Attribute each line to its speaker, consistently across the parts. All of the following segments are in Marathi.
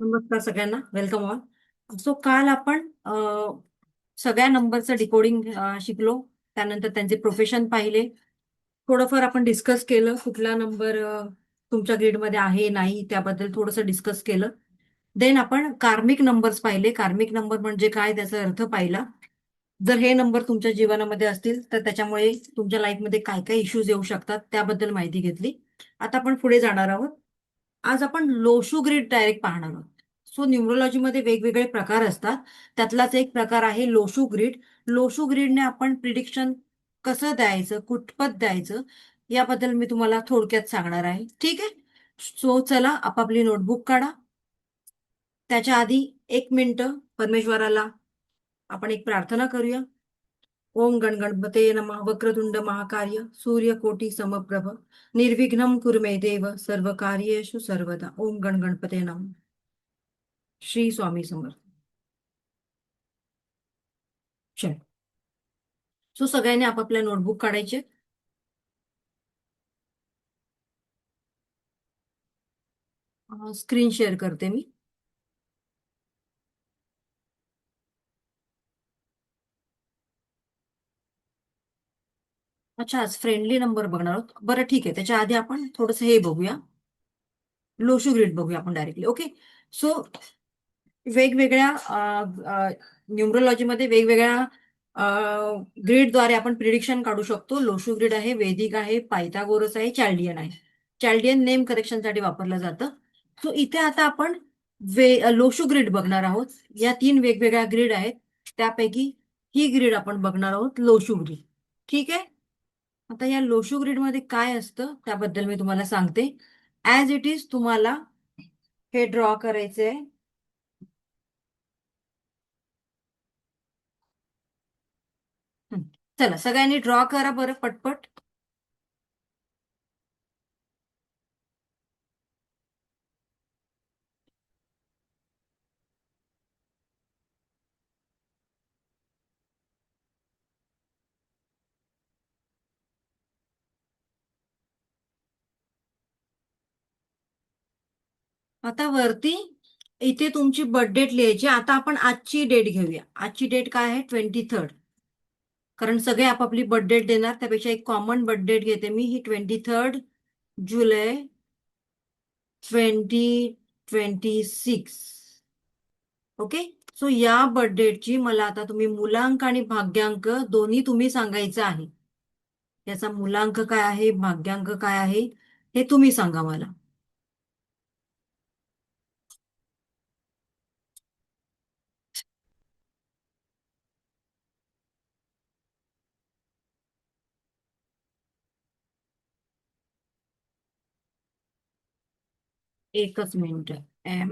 Speaker 1: नमस्कार सगळ्यांना, वेलकम ऑल. सो काल आपण सगळ्या नंबरचं डिकोडिंग शिकलो. त्यानंतर त्यांचे प्रोफेशन पाहिले. थोडंफार आपण डिस्कस केलं कुठला नंबर तुमच्या ग्रीडमध्ये आहे नाही त्याबद्दल थोडंसं डिस्कस केलं. देन आपण कार्मिक नंबर्स पाहिले. कार्मिक नंबर म्हणजे काय त्याचा अर्थ पाहिला. जर हे नंबर तुमच्या जीवनामध्ये असतील तर त्याच्यामुळे तुमच्या लाईफमध्ये काय काय इश्यूज येऊ शकतात त्याबद्दल माहिती घेतली. आता आपण पुढे जाणार आहोत. आज आपण लोशू ग्रीड डायरेक्ट पाहणार आहोत. सो न्यूमरोलॉजीमध्ये वेगवेगळे प्रकार असतात. त्यातलाच एक प्रकार आहे लोशू ग्रीड. लोशू ग्रीडने आपण प्रिडिक्शन कसं द्यायचं, कुठपत द्यायचं याबद्दल मी तुम्हाला थोडक्यात सांगणार आहे. ठीक आहे. सो चला आपापली नोटबुक काढा. त्याच्या आधी 1 मिनिट परमेश्वराला आपण एक प्रार्थना करूया. ओम गणगणपते नमः. वक्रतुंड महाकाय सूर्यकोटी समप्रभ निर्विघ्नं कुरु मे देव सर्व कार्येषु सर्वदा. ओम गणगणपते नमः. श्री स्वामी समर्थ. चल. सो सगळ्यांनी आपापल्या नोटबुक काढायचे. स्क्रीन शेअर करते मी. अच्छा, आज फ्रेंडली नंबर बघणार आहोत. बरं ठीक आहे. त्याच्या आधी आपण थोडंसं हे बघूया. लोशू ग्रीड बघूया आपण डायरेक्टली. ओके. सो वेगवेगळ्या न्यूमरोलॉजीमध्ये वेगवेगळ्या ग्रीडद्वारे आपण प्रिडिक्शन काढू शकतो. लोशू ग्रीड आहे, वैदिक आहे, पायथागोरस आहे, चॅल्डियन आहे. चॅल्डियन नेम करेक्शनसाठी वापरलं जातं. सो इथे आता आपण लोशू ग्रीड बघणार आहोत. या 3 वेगवेगळ्या ग्रीड आहेत. त्यापैकी ही ग्रीड आपण बघणार आहोत, लोशू ग्रीड. ठीक आहे. आता या लोशू ग्रीडमध्ये काय असतं त्याबद्दल मी तुम्हाला सांगते. ऍज इट इज तुम्हाला हे ड्रॉ करायचंय. चला सगळ्यांनी ड्रॉ करा बरं पटपट. आता वरती इथे तुमची बर्थ डेट लिहायची. आता आपण आजची डेट घेऊया. आजची डेट काय आहे? 23rd. कारण सगळे आपापली बर्थ डेट देणार, त्यापेक्षा एक कॉमन बर्थ डेट घेते मी. ही 23rd जुलै 2026. ओके. सो या बर्थ डेटची मला आता तुम्ही मूलांक आणि भाग्यांक दोन्ही तुम्ही सांगायचं आहे. याचा मूलांक काय आहे, भाग्यांक काय आहे हे तुम्ही सांगा मला. एकच मिनिट. एम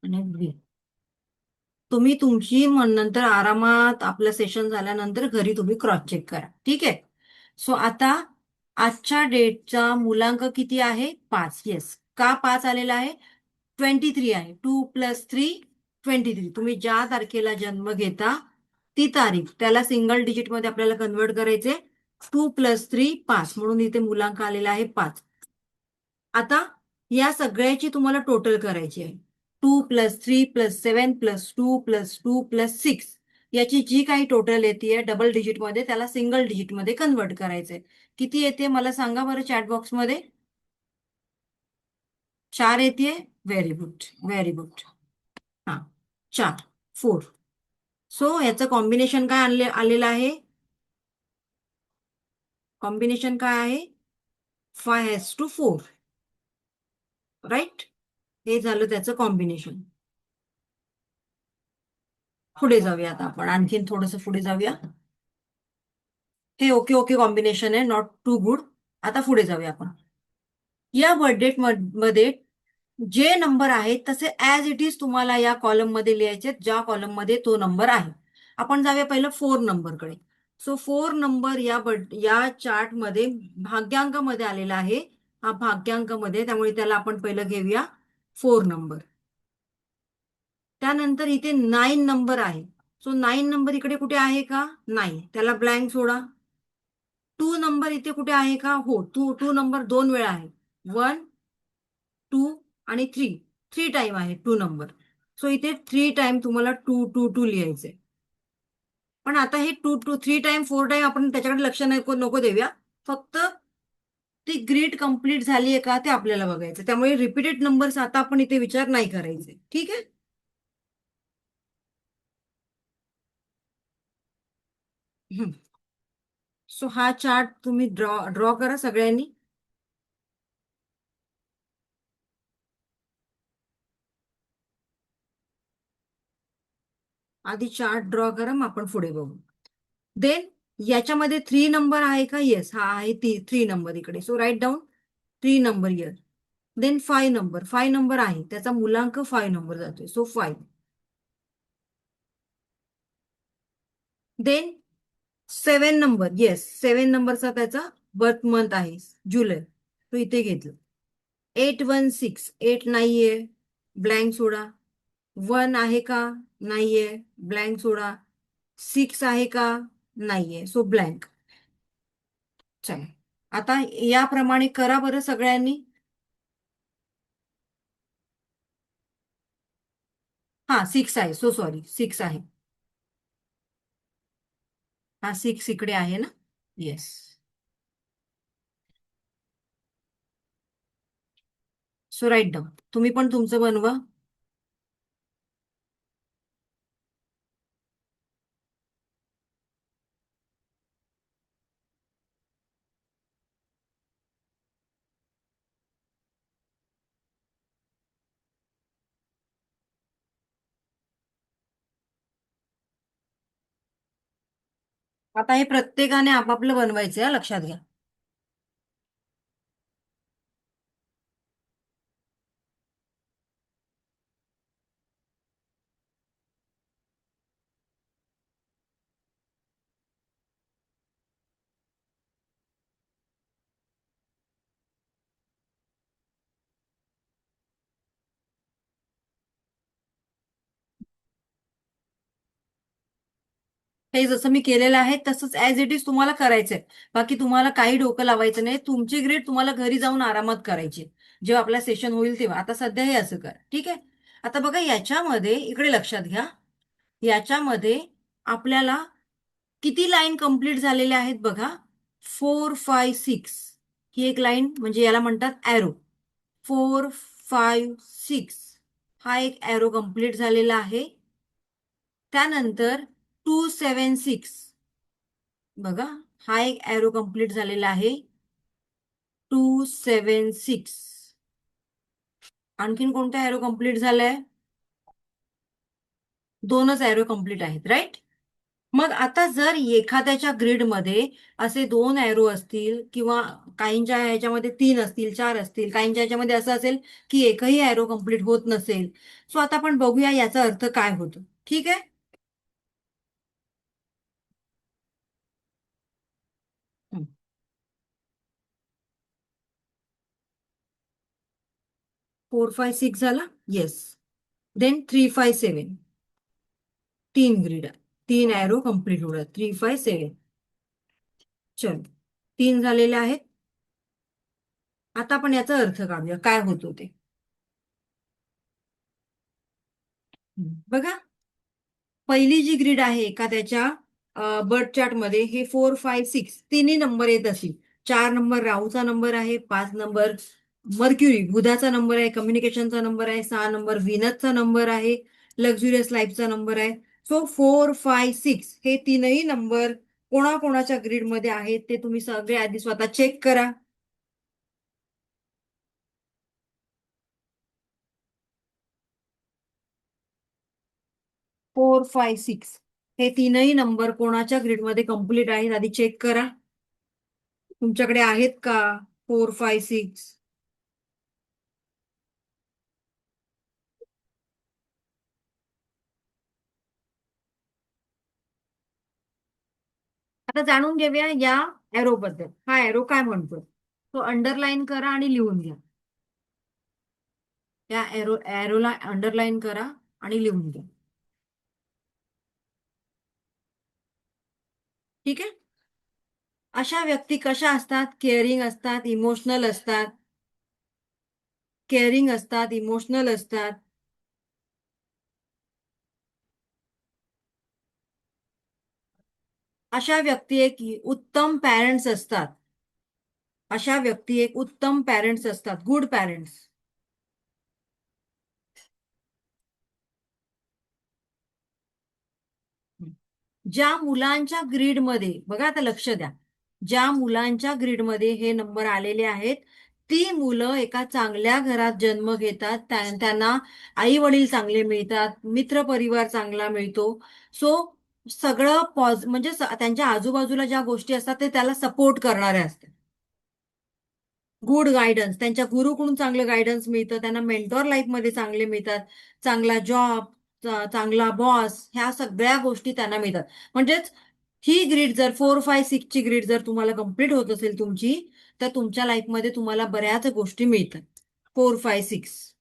Speaker 1: आणि व्ही. तुम्ही तुमची नंतर आरामात आपलं सेशन झाल्यानंतर घरी तुम्ही क्रॉस चेक करा. ठीक आहे. सो आता आजच्या डेटचा मूलांक किती आहे? 5. येस. का 5 आलेला आहे? 23 आहे. 2 + 3 23. तुम्ही ज्या तारखेला जन्म घेता ती तारीख त्याला सिंगल डिजिट मध्ये आपल्याला कन्वर्ट करायचे. 2 + 3 5 म्हणून इथे मूलांक आलेला आहे 5. आता या सगळ्याची तुम्हाला टोटल करायची आहे. 2 + 3 + 7 + 2 + 2 + 6 याची जी काही टोटल येते डबल डिजिट मध्ये त्याला सिंगल डिजिट मध्ये कन्वर्ट करायचंय. किती येते मला सांगा बरं चॅट बॉक्स मध्ये. 4 येते. Very good, very good. हा, 4 4. सो याचं कॉम्बिनेशन काय आलेलं आहे? कॉम्बिनेशन काय आहे? 5:4. राईट. हे झालं त्याचं कॉम्बिनेशन. पुढे जाऊया आता आपण, आणखीन थोडंसं पुढे जाऊया. हे ओके ओके कॉम्बिनेशन आहे, नॉट टू गुड. आता पुढे जाऊया आपण. या बर्थडेट मध्ये जे नंबर आहेत तसे ऍज इट इज तुम्हाला या कॉलम मध्ये लिहायचे, ज्या कॉलम मध्ये तो नंबर आहे. आपण जाऊया पहिलं 4 नंबरकडे. सो 4 नंबर या चार्ट मध्ये भाग्यांकामध्ये आलेला आहे. हा भाग्यांकामध्ये, त्यामुळे त्याला आपण पहिलं घेऊया 4 नंबर. त्यानंतर इथे 9 नंबर आहे. सो 9 नंबर इकडे कुठे आहे का? नाही, त्याला ब्लँक सोडा. 2 नंबर इथे कुठे आहे का? हो, टू नंबर 2 वेळा आहे. 1 2 आणि 3. थ्री टाइम आहे टू नंबर. सो इथे थ्री टाइम तुम्हाला टू टू टू लिहायचंय. पण आता हे two two three time four time आपण त्याच्याकडे लक्ष नको नको देऊया. फक्त ती ग्रीड कंप्लीट झाली आहे का ते आपल्याला बघायचं. त्यामुळे रिपीटेड नंबर्स आता आपण इथे विचार नाही करायचे. ठीक आहे. सो हा चार्ट तुम्ही ड्रॉ ड्रॉ करा सगळ्यांनी. आधी चार्ट ड्रॉ करा, मग आपण पुढे बघू. देन याच्यामध्ये थ्री नंबर आहे का? येस, हा आहे थ्री नंबर इकडे. So write down three number year. Then five number आहे, त्याचा मुलांक फाय नंबर जातोय. So five. Then seven number, yes seven नंबरचा त्याचा बर्थ मंथ आहे जुलै. तो इथे घेतलं. 816, एट नाहीये, ब्लँक सोडा. वन आहे का? नाहीये, ब्लँक सोडा. सिक्स आहे का? नाहीये, सो ब्लँक. चला, आता याप्रमाणे करा बरं सगळ्यांनी. हा सिक्स आहे, सो सॉरी, सिक्स आहे. हा सिक्स इकडे आहे ना. येस. So write down. तुम्ही पण तुमचं बनवा. आता हे प्रत्येकाने आपापलं बनवायचं आहे, लक्षात घ्या. हे जसं मी केलेलं आहे तसंच ऍज इट इज तुम्हाला करायचंय. बाकी तुम्हाला काही डोकं लावायचं नाही. तुमची ग्रेड तुम्हाला घरी जाऊन आरामात करायची, जेव्हा आपला सेशन होईल तेव्हा. आता सध्या हे असं करा, ठीक आहे. आता बघा याच्यामध्ये इकडे लक्षात घ्या. याच्यामध्ये आपल्याला किती लाईन कंप्लीट झालेल्या आहेत बघा. 4, 5, 6 ही एक लाईन, म्हणजे याला म्हणतात ऍरो. 4, 5, 6 हा एक ऍरो कंप्लीट झालेला आहे. त्यानंतर 2, 7, 6 बघा, हा एक ऍरो कंप्लीट झालेला आहे. 2, 7, 6. आणखीन कोणता ऍरो कंप्लीट झालाय? दोनच ऍरो कंप्लीट आहेत, राईट. मग आता जर एखाद्याच्या ग्रीडमध्ये असे दोन ऍरो असतील, किंवा काहींच्या ह्याच्यामध्ये तीन असतील, चार असतील, काहींच्या ह्याच्यामध्ये असं असेल की एकही ऍरो कंप्लीट होत नसेल. सो आता आपण बघूया याचा अर्थ काय होतो. ठीक आहे. 4, 5, 6 झाला. येस. देन 3, 5, 7 तीन ग्रीड, तीन ऍरो कंप्लीट होतात. 3, 5, 7. चल, तीन झालेले आहेत. आता आपण याचा अर्थ काढूया काय होतो ते. बघा, पहिली जी ग्रीड आहे एखाद्याच्या बर्थ चार्ट मध्ये, हे 4, 5, 6 तिन्ही नंबर येत असतील. 4 नंबर राहूचा नंबर आहे, 5 नंबर मर्क्युरी बुधाचा नंबर आहे, कम्युनिकेशनचा नंबर आहे, 6 नंबर व्हीनसचा नंबर आहे, लक्झुरियस लाईफचा नंबर आहे. सो 4, 5, 6 हे तीनही नंबर कोणाकोणाच्या ग्रीडमध्ये आहेत ते तुम्ही सगळे आधी स्वतः चेक करा. 4, 5, 6 हे तीनही नंबर कोणाच्या ग्रीडमध्ये कंप्लीट आहेत आधी चेक करा. तुमच्याकडे आहेत का 4, 5, 6? आता जाणून घेऊया या एरो बद्दल. हा एरो काय म्हणतो तो अंडरलाईन करा आणि लिहून घ्या. या एरोला अंडरलाईन करा आणि लिहून घ्या. ठीक आहे. अशा व्यक्ती कशा असतात? केअरिंग असतात, इमोशनल असतात. केअरिंग असतात, इमोशनल असतात. अशा व्यक्ती एक उत्तम पॅरेंट्स असतात. अशा व्यक्ती एक उत्तम पॅरेंट्स असतात, गुड पॅरेंट्स. ज्या मुलांच्या ग्रीडमध्ये बघा, आता लक्ष द्या, ज्या मुलांच्या ग्रीडमध्ये हे नंबर आलेले आहेत, ती मुलं एका चांगल्या घरात जन्म घेतात. त्यांना आई वडील चांगले मिळतात, मित्र परिवार चांगला मिळतो. सो सगळं म्हणजे त्यांच्या आजूबाजूला ज्या गोष्टी असतात ते त्याला सपोर्ट करणारे असतात. गुड गायडन्स, त्यांच्या गुरुकडून चांगलं गायडन्स मिळतं, त्यांना मेंटॉर लाईफमध्ये चांगले मिळतात, चांगला जॉब, चांगला बॉस, ह्या सगळ्या गोष्टी त्यांना मिळतात. म्हणजेच ही ग्रीड जर 4, 5, 6 ची ग्रीड जर तुम्हाला कम्प्लीट होत असेल तुमची, तर तुमच्या लाईफमध्ये तुम्हाला बऱ्याच गोष्टी मिळतात. 4, 5, 6.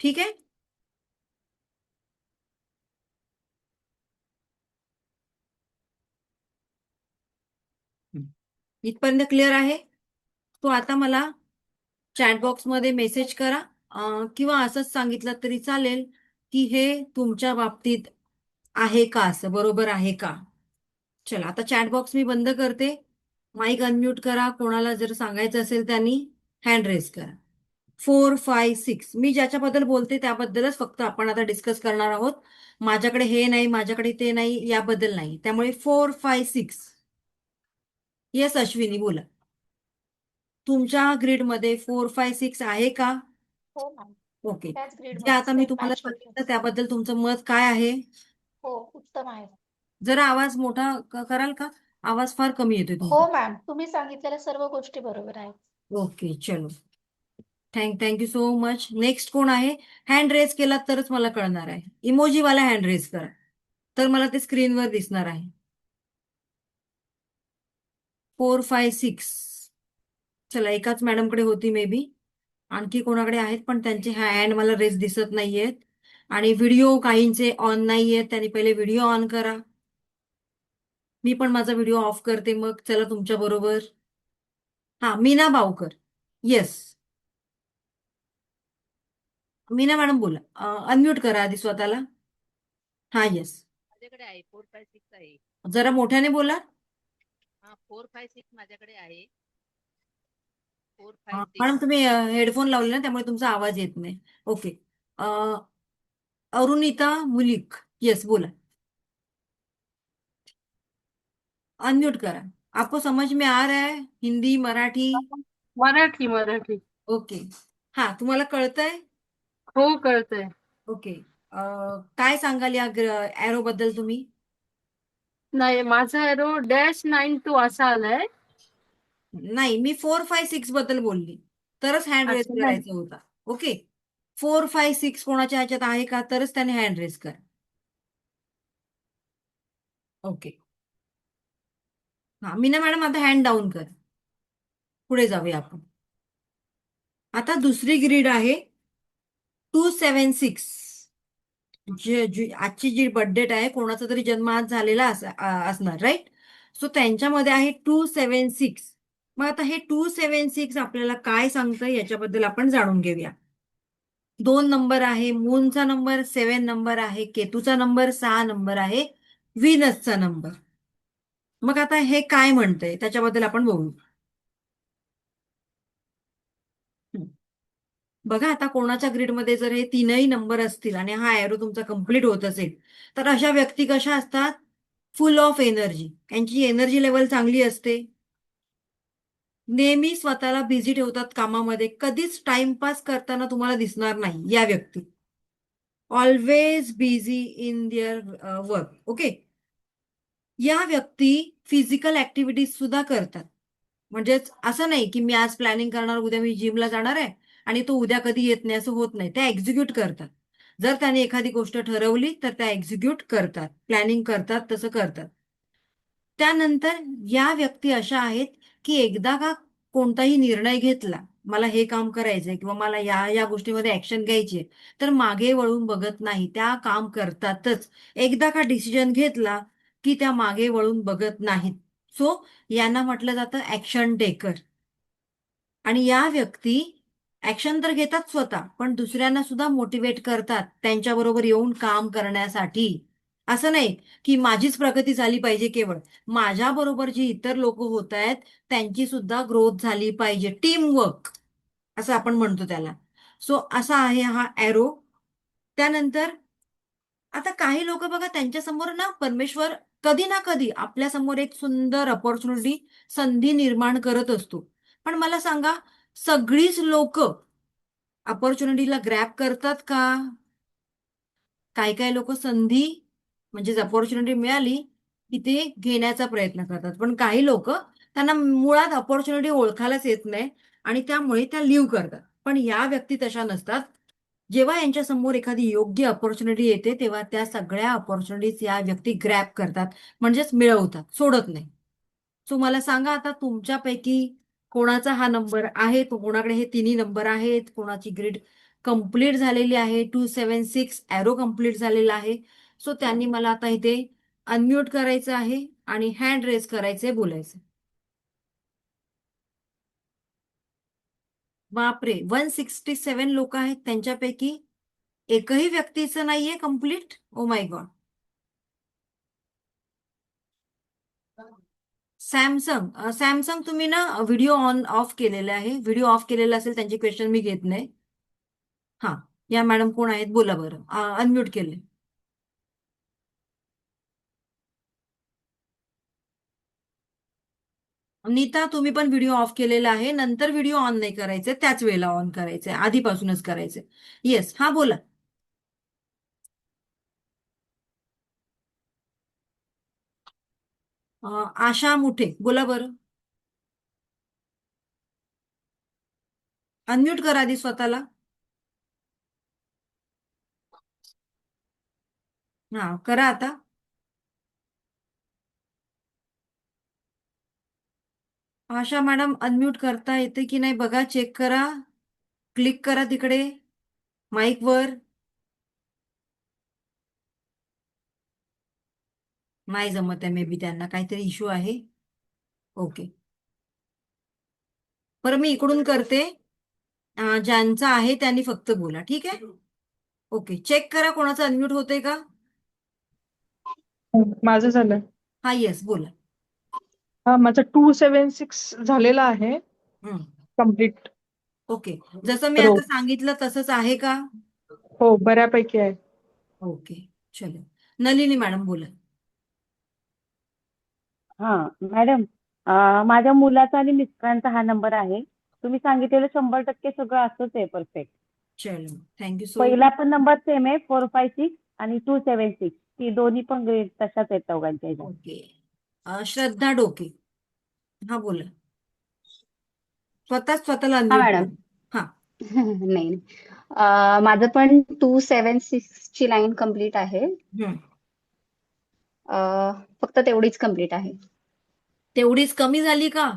Speaker 1: ठीक आहे. इथपर्यंत क्लिअर आहे? तो आता मला चॅट बॉक्समध्ये मेसेज करा, किंवा असंच सांगितलं तरी चालेल की हे तुमच्या बाबतीत आहे का, असं बरोबर आहे का. चला, आता चॅट बॉक्स मी बंद करते. माईक अनम्यूट करा. कोणाला जर सांगायचं असेल त्यांनी हँड रेज करा. 4, 5, 6 मी ज्याच्याबद्दल बोलते त्याबद्दलच फक्त आपण आता डिस्कस करणार आहोत. माझ्याकडे हे नाही, माझ्याकडे ते नाही, याबद्दल नाही. त्यामुळे 4, 5, 6. येस अश्विनी, बोला. तुमच्या ग्रीडमध्ये 4, 5, 6 आहे का?
Speaker 2: हो मॅम,
Speaker 1: ओके.
Speaker 2: त्याच ग्रेड
Speaker 1: जे
Speaker 2: मध्ये
Speaker 1: आता मी
Speaker 2: सेम
Speaker 1: तुम्हाला
Speaker 2: मॅच
Speaker 1: सांगितलं
Speaker 2: होते.
Speaker 1: त्याबद्दल तुमचं मत काय आहे?
Speaker 2: हो, उत्तम आहे.
Speaker 1: जरा आवाज मोठा कराल का? आवाज फार कमी येतोय
Speaker 2: हो
Speaker 1: तुमचा.
Speaker 2: मॅम, तुम्ही सांगितलेल्या सर्व गोष्टी बरोबर आहेत.
Speaker 1: ओके, चलो. Thank you so much. नेक्स्ट कोण आहे? हँड रेज केला तरच मला कळणार आहे. इमोजीवाला हँड रेज करा, तर मला ते स्क्रीनवर दिसणार आहे. 4, 5, 6. चला, एकाच मॅडमकडे होती मे बी. आणखी कोणाकडे आहेत पण त्यांचे हँड मला रेज दिसत नाहीयेत. आणि व्हिडिओ काहींचे ऑन नाहीयेत, त्यांनी पहिले व्हिडिओ ऑन करा. मी पण माझा व्हिडिओ ऑफ करते मग. चला, तुमच्या बरोबर. हा, मीना बावकर. येस, मीना मॅडम बोला. अनम्यूट करा आधी स्वतःला. हा, येस.
Speaker 3: माझ्याकडे आहे 4, 5, 6 आहे.
Speaker 1: जरा मोठ्याने बोला.
Speaker 3: हा, 4, 5, 6 माझ्याकडे आहे. 4, 5,
Speaker 1: मॅडम
Speaker 3: 6.
Speaker 1: तुम्ही हेडफोन लावले ना, त्यामुळे तुमचा आवाज येत नाही. ओके. अरुणिता मुलिक. येस, बोला. अनम्यूट करा. आपको समझ में आ रहा है हिंदी मराठी?
Speaker 4: मराठी मराठी.
Speaker 1: ओके. हा, तुम्हाला कळतंय?
Speaker 4: हो, कळतंय.
Speaker 1: ओके. काय सांगाल या एरो बद्दल तुम्ही?
Speaker 4: नाही, माझा एरो -92 असा आलाय.
Speaker 1: नाही, मी 4, 5, 6 बद्दल बोलली, तरच हँड रेज
Speaker 4: अच्छा, नाही.
Speaker 1: करायचा होता. ओके. 4, 5, 6 कोणाच्या ह्याच्यात आहे का, तरच त्याने हँड रेज करा. ओके. हा, मीना मॅडम आता हँड डाऊन कर. पुढे जाऊया आपण. आता दुसरी ग्रीड आहे 2, 7, 6. आजची जी बर्थडेट आहे, कोणाचा तरी जन्म आज झालेला असणार, राईट? सो त्यांच्यामध्ये आहे 2, 7, 6. मग आता हे 2, 7, 6 आपल्याला काय सांगतं याच्याबद्दल आपण जाणून घेऊया. 2 नंबर आहे, मूनचा नंबर, 7 नंबर आहे, केतूचा नंबर, 6 नंबर आहे, विनसचा नंबर. मग आता हे काय म्हणतंय त्याच्याबद्दल आपण बोलू. बघा, आता कोणाच्या ग्रीडमध्ये जर हे 3ही नंबर असतील आणि हा एरो तुमचा कम्प्लीट होत असेल, तर अशा व्यक्ती कशा असतात? फुल ऑफ एनर्जी. यांची एनर्जी लेवल चांगली असते. नेहमी स्वतःला बिझी ठेवतात कामामध्ये. कधीच टाइमपास करताना तुम्हाला दिसणार नाही या व्यक्ती. Always busy in their work. Okay. या व्यक्ती फिजिकल ऍक्टिव्हिटीज सुद्धा करतात. म्हणजेच असं नाही की मी आज प्लॅनिंग करणार, उद्या मी जिमला जाणार आहे आणि तो उद्या कधी येत नाही, असं होत नाही. त्या एक्झिक्यूट करतात. जर त्याने एखादी गोष्ट ठरवली तर त्या एक्झिक्यूट करतात, प्लॅनिंग करतात, तसं करतात. त्यानंतर या व्यक्ती अशा आहेत की एकदा का कोणताही निर्णय घेतला, मला हे काम करायचंय किंवा मला या या गोष्टीमध्ये ऍक्शन घ्यायची, तर मागे वळून बघत नाही, त्या काम करतातच. एकदा का डिसिजन घेतला की त्या मागे वळून बघत नाहीत. सो यांना म्हटलं जातं ऍक्शन टेकर. आणि या व्यक्ती ऍक्शन तर घेतात स्वतः, पण दुसऱ्यांना सुद्धा मोटिवेट करतात त्यांच्याबरोबर येऊन काम करण्यासाठी. असं नाही की माझीच प्रगती झाली पाहिजे केवळ, माझ्या बरोबर जी इतर लोक होत आहेत त्यांची सुद्धा ग्रोथ झाली पाहिजे. टीम वर्क असं आपण म्हणतो त्याला. सो असा आहे हा एरो. त्यानंतर आता काही लोक बघा, त्यांच्या समोर ना परमेश्वर कधी ना कधी आपल्या समोर एक सुंदर अपॉर्च्युनिटी, संधी निर्माण करत असतो. पण मला सांगा, सगळीच लोक अपॉर्च्युनिटीला ग्रॅब करतात का? काही काही लोक संधी म्हणजेच अपॉर्च्युनिटी मिळाली की ते घेण्याचा प्रयत्न करतात, पण काही लोक त्यांना मुळात अपॉर्च्युनिटी ओळखायलाच येत नाही आणि त्यामुळे त्या लिव्ह करतात. पण या व्यक्ती तशा नसतात. जेव्हा यांच्या समोर एखादी योग्य अपॉर्च्युनिटी येते तेव्हा त्या सगळ्या अपॉर्च्युनिटीज या व्यक्ती ग्रॅब करतात, म्हणजेच मिळवतात, सोडत नाही. सो मला सांगा आता तुमच्यापैकी कोणाचा हा नंबर आहे, तो कोणाकडे हे तिन्ही नंबर आहेत, कोणाची ग्रिड कंप्लीट झालेली आहे, 276 एरो कंप्लीट झालेला आहे. सो त्यांनी मला आता इथे अनम्यूट करायचं आहे आणि हँड रेज करायचे, बोलायचं. बापरे, 167 लोक आहेत, त्यांच्यापैकी एकही व्यक्तीचं नाहीये complete. Oh my God. Samsung तुम्ही ना व्हिडिओ ऑन ऑफ केलेला आहे. व्हिडिओ ऑफ केलेला असेल त्यांचे क्वेश्चन मी घेत नाही. हा, या मॅडम कोण आहेत बोला बरं, अनम्यूट केले. नीता तुम्ही पण व्हिडिओ ऑफ केलेला आहे, नंतर व्हिडिओ ऑन नाही करायचे, त्याच वेळेला ऑन करायचे, आधीपासूनच करायचे. येस, हा बोला. आशा मुठे बोला बरं. अनम्यूट करा आधी स्वतःला. हा करा आता. आशा मॅडम अनम्यूट करता येते की नाही बघा, चेक करा. क्लिक करा तिकडे माईक वर. नाही जमत आहे, मे बी त्यांना काहीतरी इश्यू आहे. ओके, बरं मी इकडून करते. ज्यांचा आहे त्यांनी फक्त बोला, ठीक आहे. ओके, चेक करा कोणाचं अनम्यूट होतंय का.
Speaker 5: माझं झालं.
Speaker 1: हा येस बोला.
Speaker 5: हा, माझं 276 झालेला आहे
Speaker 1: हम्म.
Speaker 5: कम्प्लीट.
Speaker 1: ओके, जसं मी
Speaker 5: रो
Speaker 1: आता सांगितलं तसंच आहे का?
Speaker 5: हो, बऱ्यापैकी आहे.
Speaker 1: ओके, चलो. नलिनी मॅडम बोला.
Speaker 6: हा मॅडम, माझ्या मुलाचा आणि मिस्टरांचा हा नंबर आहे. तुम्ही सांगितलेलं 100% सगळं असंच आहे, परफेक्ट.
Speaker 1: चलो, थँक्यू सो मच.
Speaker 6: पहिला पण नंबर सेम आहे, 456 आणि 276. ती दोन्ही पण ग्रेड तशाच आहेत दोघांच्या ह्याच्यात.
Speaker 1: ओके, श्रद्धा डोके, हा बोला. स्वतःला
Speaker 7: हा
Speaker 1: अनम्यूट
Speaker 7: मॅडम.
Speaker 1: करा. हा.
Speaker 7: नाही नाही. माझं पण 276 ची लाईन कम्प्लीट आहे.
Speaker 1: हम्म.
Speaker 7: फक्त तेवढीच कम्प्लीट आहे.
Speaker 1: तेवढीच कमी झाली का?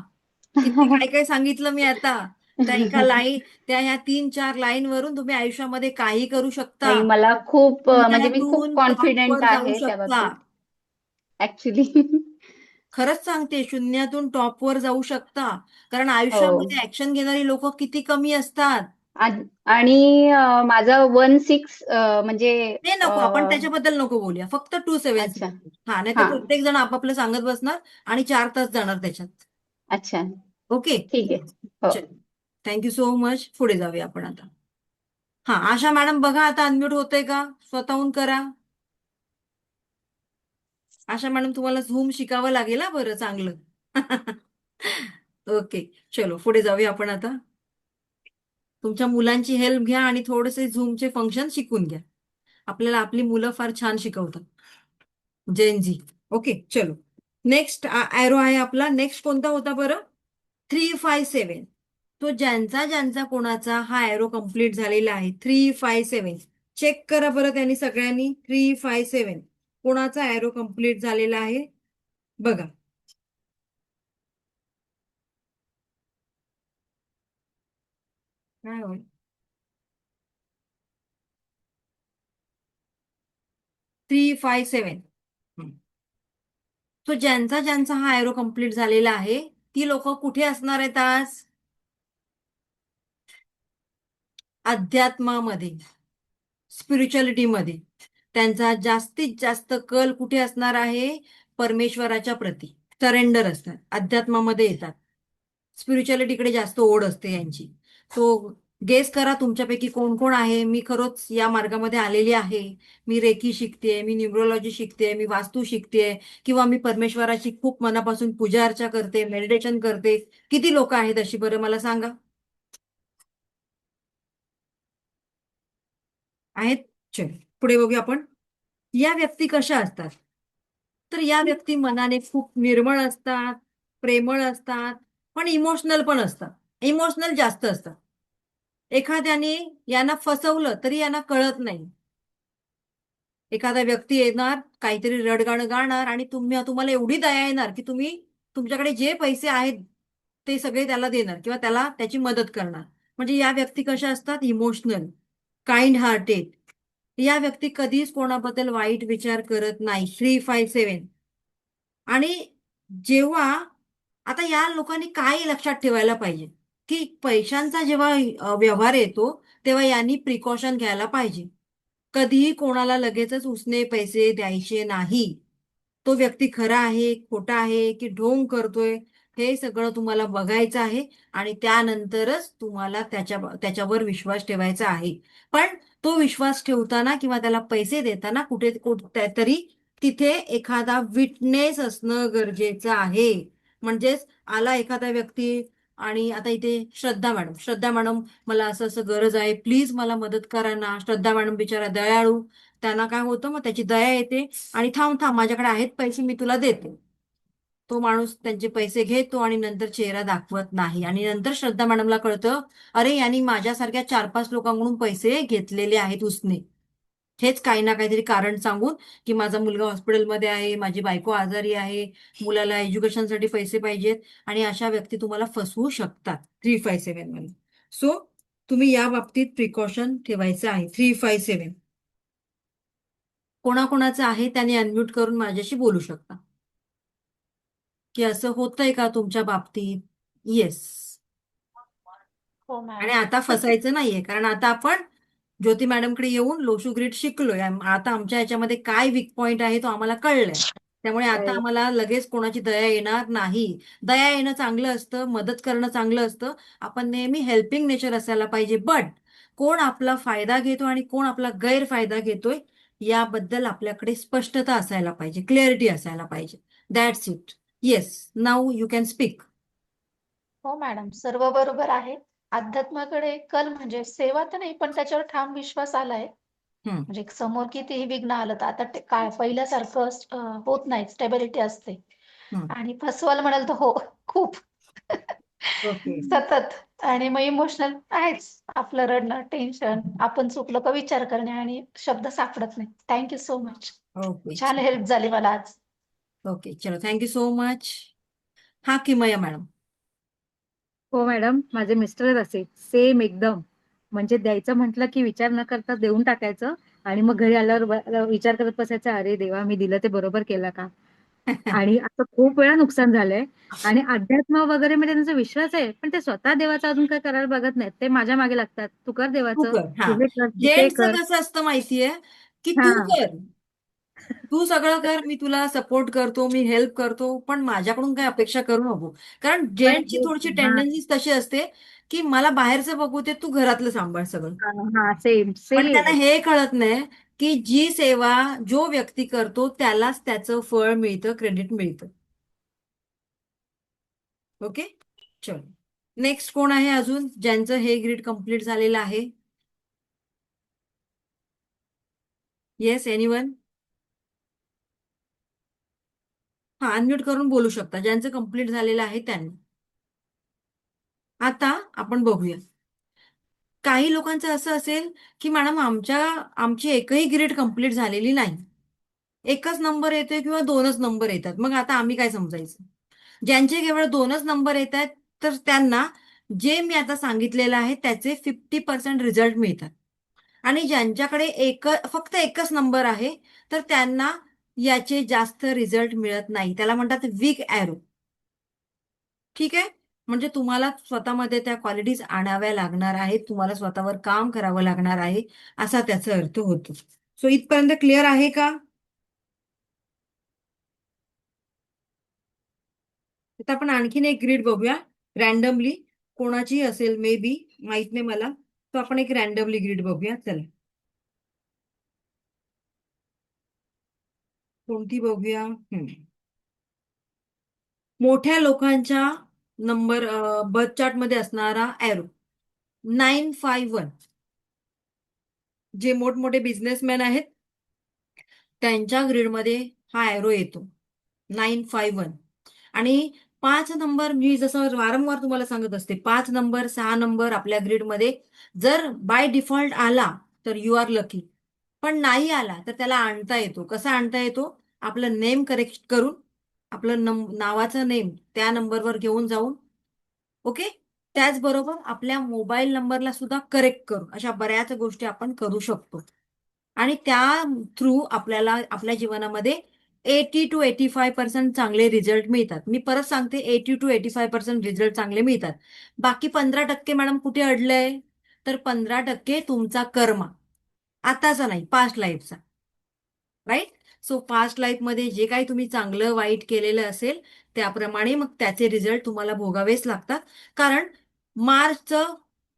Speaker 1: किती काय काय सांगितलं मी आता. त्या एका लाईन, त्या ह्या 3-4 लाईन वरून तुम्ही आयुष्यामध्ये काही करू शकता.
Speaker 7: नाही, मला खूप म्हणजे मी खूप
Speaker 1: शून्यातून
Speaker 7: कॉन्फिडेंट
Speaker 1: टॉपवर जाऊ
Speaker 7: आहे त्या
Speaker 1: शकता.
Speaker 7: बाबतीत. ऍक्च्युली
Speaker 1: खरंच सांगते, शून्यातून टॉपवर जाऊ शकता. कारण
Speaker 7: हो.
Speaker 1: आयुष्यामध्ये ऍक्शन घेणारी लोक किती कमी असतात.
Speaker 7: आणि माझं 16 म्हणजे
Speaker 1: ते नको, आपण त्याच्याबद्दल नको बोलूया, फक्त 276.
Speaker 7: अच्छा.
Speaker 1: हा, नाही तर
Speaker 7: हा.
Speaker 1: प्रत्येक जण आपापलं सांगत बसणार आणि 4 तास जाणार त्याच्यात.
Speaker 7: अच्छा,
Speaker 1: ओके,
Speaker 7: ठीक आहे. हो.
Speaker 1: चल, थँक्यू सो मच. पुढे जाऊया आपण आता. हा, आशा मॅडम बघा आता अनम्यूट होतंय का, स्वतःहून करा. आशा मॅडम तुम्हाला झूम शिकावं लागेल हा, बरं चांगलं. ओके, चलो पुढे जाऊया आपण आता. तुमच्या मुलांची हेल्प घ्या आणि थोडेसे झूमचे फंक्शन शिकून घ्या. आपल्याला आपली मुलं फार छान शिकवतात. जेनजी. ओके, चलो. नेक्स्ट एरो आहे आपला. नेक्स्ट कोणता होता बरं? 357. तो ज्यांचा ज्यांचा कोणाचा हा एरो कंप्लीट झालेला आहे, 357 चेक करा बरं त्यांनी सगळ्यांनी. 357 कोणाचा एरो कंप्लीट झालेला आहे बघा. काय होईल? 357. तो ज्यांचा ज्यांचा हा एरो कंप्लीट झालेला आहे ती लोक कुठे असणार आहेत आज? अध्यात्मामध्ये, स्पिरिच्युअलिटीमध्ये त्यांचा जास्तीत जास्त कल कुठे असणार आहे? परमेश्वराच्या प्रती सरेंडर असतात, अध्यात्मामध्ये येतात. स्पिरिच्युअलिटीकडे जास्त ओढ असते यांची. तो गेस करा तुमच्यापैकी कोण कोण आहे. मी खरोच या मार्गामध्ये आलेली आहे. मी रेकी शिकते, मी न्यूमरोलॉजी शिकते, मी वास्तू शिकते, किंवा मी परमेश्वराची खूप मनापासून पूजा अर्चा करते, मेडिटेशन करते. किती लोक आहेत अशी, बरं मला सांगा? आहेत? चल पुढे बघूया आपण. या व्यक्ती कशा असतात? तर या व्यक्ती मनाने खूप निर्मळ असतात, प्रेमळ असतात, पण इमोशनल पण असतात. इमोशनल जास्त असतात. एखाद्याने यांना फसवलं तरी यांना कळत नाही. एखादा व्यक्ती येणार, काहीतरी रडगाणं गाणार, आणि तुम्हाला एवढी दया येणार की तुम्ही तुमच्याकडे जे पैसे आहेत ते सगळे त्याला देणार किंवा त्याला त्याची मदत करणार. म्हणजे या व्यक्ती कशा असतात? Emotional, kind hearted. या व्यक्ती कधीच कोणाबद्दल वाईट विचार करत नाही. 357. आणि जेव्हा आता या लोकांनी काय लक्षात ठेवायला पाहिजे की पैशांचा जेव्हा व्यवहार येतो तेव्हा यांनी प्रिकॉशन घ्यायला पाहिजे. कधीही कोणाला लगेचच उसने पैसे द्यायचे नाही. तो व्यक्ती खरा आहे, खोटा आहे की ढोंग करतोय हे सगळं तुम्हाला बघायचं आहे, आणि त्यानंतरच तुम्हाला त्याच्यावर विश्वास ठेवायचा आहे. पण तो विश्वास ठेवताना किंवा त्याला पैसे देताना तरी तिथे एखादा विटनेस असणं गरजेचं आहे. म्हणजेच आला एखादा व्यक्ती आणि आता इथे श्रद्धा मॅडम मला असं असं गरज आहे, प्लीज मला मदत करा ना. श्रद्धा मॅडम बिचारा दयाळू, त्यांना काय होतं, मग त्याची दया येते आणि थांब थांब माझ्याकडे आहेत पैसे, मी तुला देते. तो माणूस त्यांचे पैसे घेतो आणि नंतर चेहरा दाखवत नाही. आणि नंतर श्रद्धा मॅडमला कळतं, अरे यांनी माझ्यासारख्या 4-5 लोकांकडून पैसे घेतलेले आहेत उसने. हेच काही ना काहीतरी कारण सांगून की माझा मुलगा हॉस्पिटलमध्ये आहे, माझी बायको आजारी आहे, मुलाला एज्युकेशनसाठी पैसे पाहिजेत, आणि अशा व्यक्ती तुम्हाला फसवू शकतात 357 मध्ये. सो तुम्ही या बाबतीत प्रिकॉशन ठेवायचं आहे. 357 कोणाकोणाचं आहे त्याने अनम्यूट करून माझ्याशी बोलू शकता की असं होतंय का तुमच्या बाबतीत. येस.
Speaker 2: हो
Speaker 1: आणि
Speaker 2: मॅडम.
Speaker 1: आता फसायचं नाहीये, कारण आता आपण ज्योती मॅडमकडे येऊन लोशू ग्रीड शिकलोय. आता आमच्या ह्याच्यामध्ये काय वीक पॉइंट आहे तो आम्हाला कळलाय. त्यामुळे आता आम्हाला लगेच कोणाची दया येणार नाही. दया येणं चांगलं असतं, मदत करणं चांगलं असतं, आपण नेहमी हेल्पिंग नेचर असायला पाहिजे. बट कोण आपला फायदा घेतो आणि कोण आपला गैरफायदा घेतोय याबद्दल आपल्याकडे स्पष्टता असायला पाहिजे, क्लिअरिटी असायला पाहिजे. That's it. Yes, now you can speak.
Speaker 2: हो मॅडम, सर्व बरोबर आहे. अध्यात्माकडे कल म्हणजे सेवा तर नाही, पण त्याच्यावर ठाम विश्वास आलाय. म्हणजे समोर कितीही विघ्न आलं तर आता काय पहिल्यासारखं होत नाही, स्टेबिलिटी असते. आणि फसवाल म्हणाल तर हो, खूप
Speaker 1: ओके.
Speaker 2: सतत. आणि मग इमोशनल आहेच, आपलं रडणं, टेन्शन, आपण चुकलं का विचार करणे, आणि शब्द सापडत नाही. Thank you so much.
Speaker 1: ओके.
Speaker 2: छान हेल्प झाली मला आज.
Speaker 1: ओके, चलो, थँक्यू सो मच. हा, किमया मॅडम.
Speaker 8: हो मॅडम, माझे मिस्टरच असे सेम एकदम. म्हणजे द्यायचं म्हटलं की विचार न करता देऊन टाकायचं, आणि मग घरी आल्यावर विचार करत बसायचं, अरे देवा मी दिलं ते बरोबर केलं का. आणि असं खूप वेळा नुकसान झालंय. आणि अध्यात्म वगैरे मध्ये त्यांचा विश्वास आहे, पण ते स्वतः देवाचं अजून काय करायला बघत नाहीत. ते माझ्या मागे लागतात, तू कर
Speaker 1: तू
Speaker 8: देवाचं,
Speaker 1: कर. हा,
Speaker 8: तू हे कर, तू ते
Speaker 1: जेंट्सचं
Speaker 8: कर.
Speaker 1: कसं असतं माहितीये की
Speaker 8: हा
Speaker 1: तू कर, तू सगळं कर, मी तुला सपोर्ट करतो, मी हेल्प करतो, पण माझ्याकडून काय अपेक्षा करू नको. कारण
Speaker 8: पण
Speaker 1: जेंट्सची थोडीशी
Speaker 8: हा
Speaker 1: टेंडन्सी तशी असते की मला बाहेरचं बघू दे, तू घरातलं सांभाळ सगळं.
Speaker 8: हा सेम
Speaker 1: पण त्यांना
Speaker 8: सेम.
Speaker 1: हे कळत नाही की जी सेवा जो व्यक्ती करतो त्यालाच त्याचं फळ मिळतं, क्रेडिट मिळतं. ओके, चलो. नेक्स्ट कोण आहे अजून ज्यांचं हे ग्रीड कम्प्लीट झालेलं आहे? Yes, anyone? हा, अनम्यूट करून बोलू शकता ज्यांचं कम्प्लीट झालेलं आहे त्यांनी. आता आपण बघूया. काही लोकांचं असं असेल की मॅडम आमची एकही ग्रेड कंप्लीट झालेली नाही, एकच नंबर येतोय किंवा 2च नंबर येतात, मग आता आम्ही काय समजायचं? ज्यांचे केवळ 2च नंबर येत आहेत तर त्यांना जे मी आता सांगितलेलं आहे त्याचे 50% रिझल्ट मिळतात. आणि ज्यांच्याकडे फक्त एकच नंबर आहे तर त्यांना याचे जास्त रिझल्ट मिळत नाही. त्याला म्हणतात वीक ॲरो. ठीक आहे, म्हणजे तुम्हाला स्वतःमध्ये त्या क्वालिटीज आणाव्या लागणार आहेत, तुम्हाला स्वतःवर काम करावं लागणार आहे, असा त्याचा अर्थ होतो. सो इथपर्यंत क्लिअर आहे का? आता आपण आणखीन एक ग्रीड बघूया रॅन्डमली, कोणाची असेल मे बी, माहित नाही मला. तो आपण एक रॅन्डमली ग्रीड बघूया. चला, कोणती बघूया? मोठ्या लोकांच्या नंबर बर्थ चार्ट मध्ये असणारा एरो 951. जे मोठमोठे बिझनेसमॅन आहेत त्यांच्या ग्रीडमध्ये हा एरो येतो 951. आणि 5 नंबर, मी जसं वारंवार तुम्हाला सांगत असते, 5 नंबर 6 नंबर आपल्या ग्रीडमध्ये जर बाय डिफॉल्ट आला तर यू आर लकी, पण नाही आला तर त्याला आणता येतो. कसा आणता येतो? आपलं नेम करेक्ट करून, आपलं नावाचं नेम त्या नंबरवर घेऊन जाऊन, ओके. त्याचबरोबर आपल्या मोबाईल नंबरला सुद्धा करेक्ट करून, अशा बऱ्याच गोष्टी आपण करू शकतो. आणि त्या थ्रू आपल्याला आपल्या जीवनामध्ये 80 to 85% चांगले रिझल्ट मिळतात. मी परत सांगते, 80 to 85% रिझल्ट चांगले मिळतात. बाकी 15% मॅडम कुठे अडलंय? तर 15% तुमचा कर्म, आताचा नाही, पास्ट लाईफचा. राईट? सो पास्ट लाईफमध्ये जे काही तुम्ही चांगलं वाईट केलेलं असेल त्याप्रमाणे मग त्याचे रिझल्ट तुम्हाला भोगावेच लागतात. कारण मार्चचं